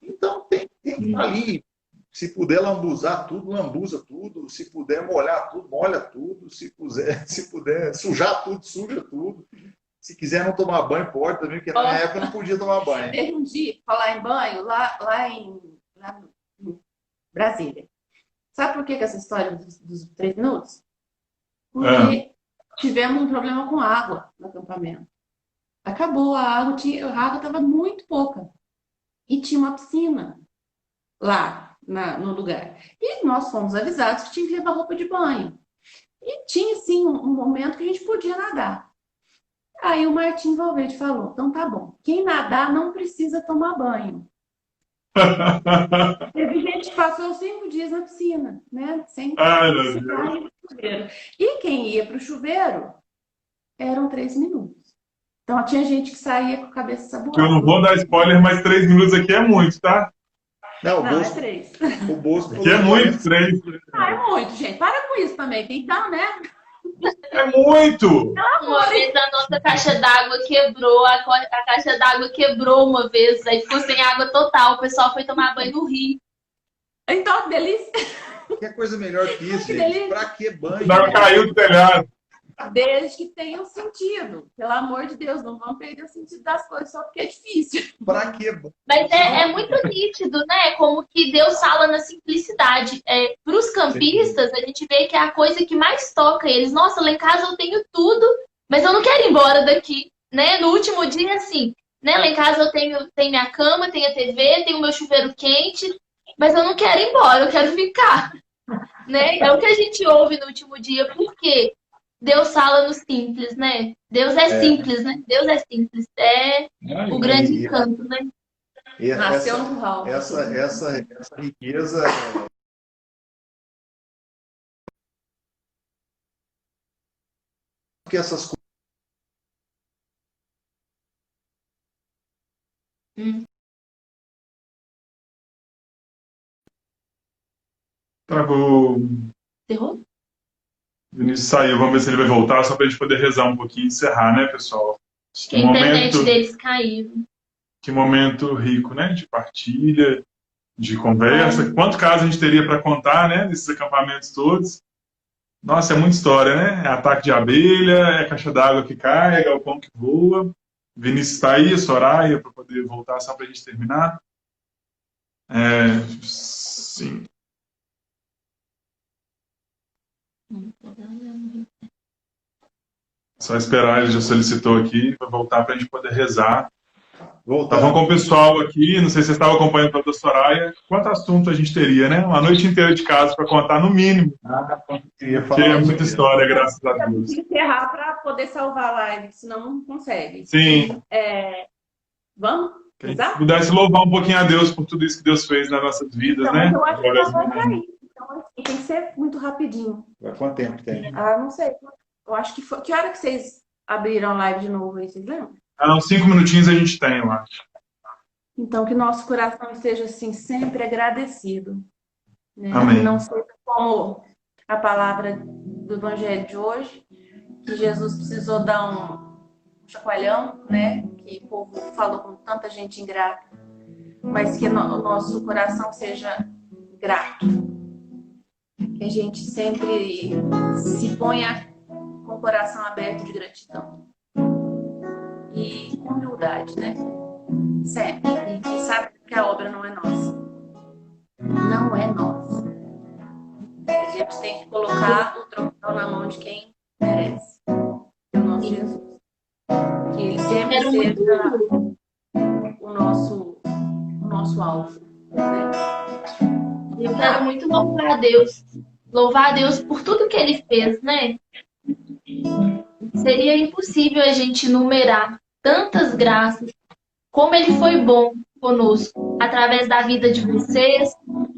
Então, tem que estar ali. Se puder lambuzar tudo, lambuza tudo. Se puder molhar tudo, molha tudo. Se puder sujar tudo, suja tudo. Se quiser não tomar banho, pode também, porque na minha época não podia tomar banho. Teve um dia, falar em banho, lá em Brasília. Sabe por que essa história dos 3 minutos? Porque tivemos um problema com água no acampamento. Acabou a água estava muito pouca. E tinha uma piscina lá no lugar. E nós fomos avisados que tinha que levar roupa de banho. E tinha, sim, um momento que a gente podia nadar. Aí o Martim Valverde falou, então tá bom, quem nadar não precisa tomar banho. Teve gente que passou 5 dias na piscina, né? Sem precisar ir pro chuveiro. E quem ia para o chuveiro eram 3 minutos. Então tinha gente que saía com a cabeça saboada. Eu não vou dar spoiler, mas 3 minutos aqui é muito, tá? Não, é 3. O Bosco Aqui é muito, 3. É muito, gente. Para com isso também. Tem que dar, né? É muito! Uma vez a nossa caixa d'água quebrou, a caixa d'água quebrou uma vez, aí ficou sem água total, o pessoal foi tomar banho no rio. Então, delícia. Que coisa melhor que isso, Que gente? delícia. Pra que banho? Não, caiu do telhado. Desde que tenha um sentido. Pelo amor de Deus, não vamos perder o sentido das coisas só porque é difícil. Pra que banho? Mas é muito nítido, né? Como que Deus fala na simplicidade. Para os campistas, a gente vê que é a coisa que mais toca eles. Nossa, lá em casa eu tenho tudo, mas eu não quero ir embora daqui, né? No último dia, assim, né? Lá em casa eu tenho minha cama, tenho a TV, tenho meu chuveiro quente, mas eu não quero ir embora, eu quero ficar, né? É o que a gente ouve no último dia, porque Deus fala no simples, né? Deus é simples, né? Deus é simples. É o grande encanto, né? Nasceu no curral. Essa riqueza. Que essas coisas. Travou. Errou? O Vinícius saiu, vamos ver se ele vai voltar, só para a gente poder rezar um pouquinho e encerrar, né, pessoal? Acho que a internet deles caiu. Que momento rico, né? De partilha, de conversa. Quanto caso a gente teria para contar, né? Desses acampamentos todos. Nossa, é muita história, né? É ataque de abelha, é caixa d'água que cai, é galpão que voa. Vinícius está aí, Soraya, para poder voltar só para a gente terminar. Sim. Só esperar, ele já solicitou aqui, para voltar para a gente poder rezar. Voltando. Estavam com o pessoal aqui, não sei se vocês estavam acompanhando a doutora Soraya, quanto assunto a gente teria, né? Uma noite inteira de casa para contar, no mínimo. Queria Porque é falar muita isso. história, graças a Tem Deus. que encerrar para poder salvar a live, senão não consegue. Sim, Vamos? que a gente Exato? pudesse louvar um pouquinho a Deus por tudo isso que Deus fez nas nossas vidas, Então, né? mas eu acho que Através já do vai Manaim. cair. Então, assim, tem que ser muito rapidinho. Quanto tempo tem? Ah, não sei. Eu acho que foi. Que hora que vocês abriram a live de novo aí, vocês lembram? Uns 5 minutinhos a gente tem, eu acho. Então, que nosso coração esteja assim, sempre agradecido. Né? Amém. Que não seja como a palavra do Evangelho de hoje, que Jesus precisou dar um chacoalhão, né? Que o povo falou com tanta gente ingrata, mas que o nosso coração seja grato. Que a gente sempre se ponha com o coração aberto de gratidão. E com humildade, né? Sempre. E sabe que a obra não é nossa. Não é nossa. A gente tem que colocar o troféu na mão de quem merece. Que é o nosso Jesus. Que ele sempre Quero muito. seja o nosso alvo. Né? Eu quero muito louvar a Deus por tudo que Ele fez, né? Seria impossível a gente numerar tantas graças, como Ele foi bom conosco, através da vida de vocês,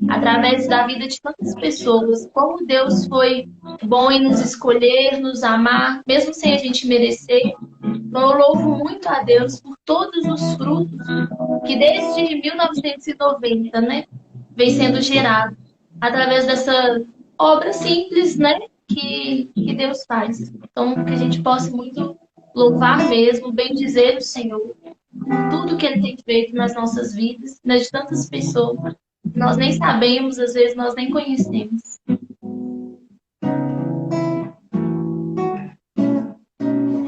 através da vida de tantas pessoas, como Deus foi bom em nos escolher, nos amar, mesmo sem a gente merecer. Então, eu louvo muito a Deus por todos os frutos que desde 1990, né, vem sendo gerado através dessa obra simples, né, que Deus faz. Então, que a gente possa muito louvar mesmo, bendizer o Senhor, tudo que Ele tem feito nas nossas vidas, nas de tantas pessoas. Nós nem sabemos, às vezes nós nem conhecemos.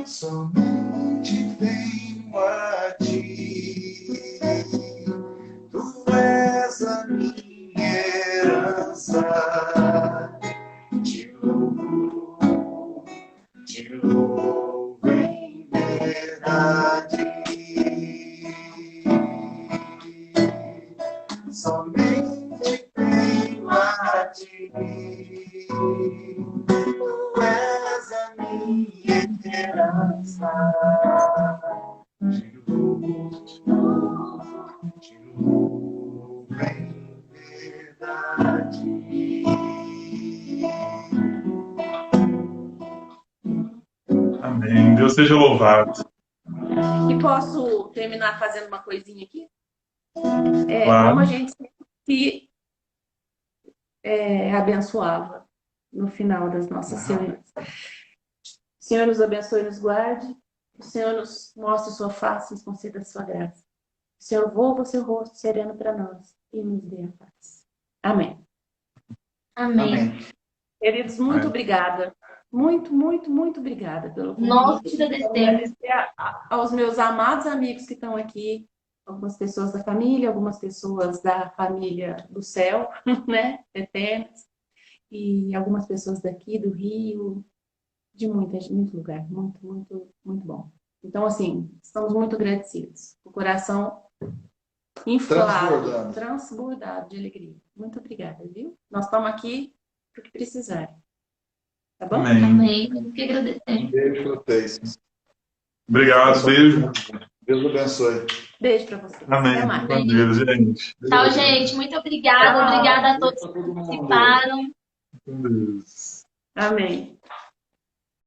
Somente venho a ti, tu és a minha herança, te louvo em verdade. Somente venho a ti, tu és a minha herança, te louvo em verdade. Amém. Deus seja louvado. E posso terminar fazendo uma coisinha aqui? Claro. Como a gente se abençoava no final das nossas reuniões. O Senhor nos abençoe e nos guarde. O Senhor nos mostre sua face e nos conceda a sua graça. O Senhor volva o seu rosto sereno para nós e nos dê a paz. Amém. Amém. Amém. Queridos, muito obrigada. Muito, muito, muito obrigada pelo convite. Nós te agradecemos. Agradecer aos meus amados amigos que estão aqui, algumas pessoas da família, algumas pessoas da família do céu, né, eternas, e algumas pessoas daqui do Rio, de muito lugar, muito, muito, muito bom. Então, assim, estamos muito agradecidos. O coração inflado, transbordado de alegria. Muito obrigada, viu? Nós estamos aqui para o que precisarem. Tá bom? Amém. Amém. Eu que agradecemos. Beijo para vocês. Obrigado, beijo. Deus abençoe. Beijo para vocês. Amém. Até mais. Com Deus, gente. Tchau, gente. Muito obrigada. Obrigada a todos que participaram. Com Deus. Amém.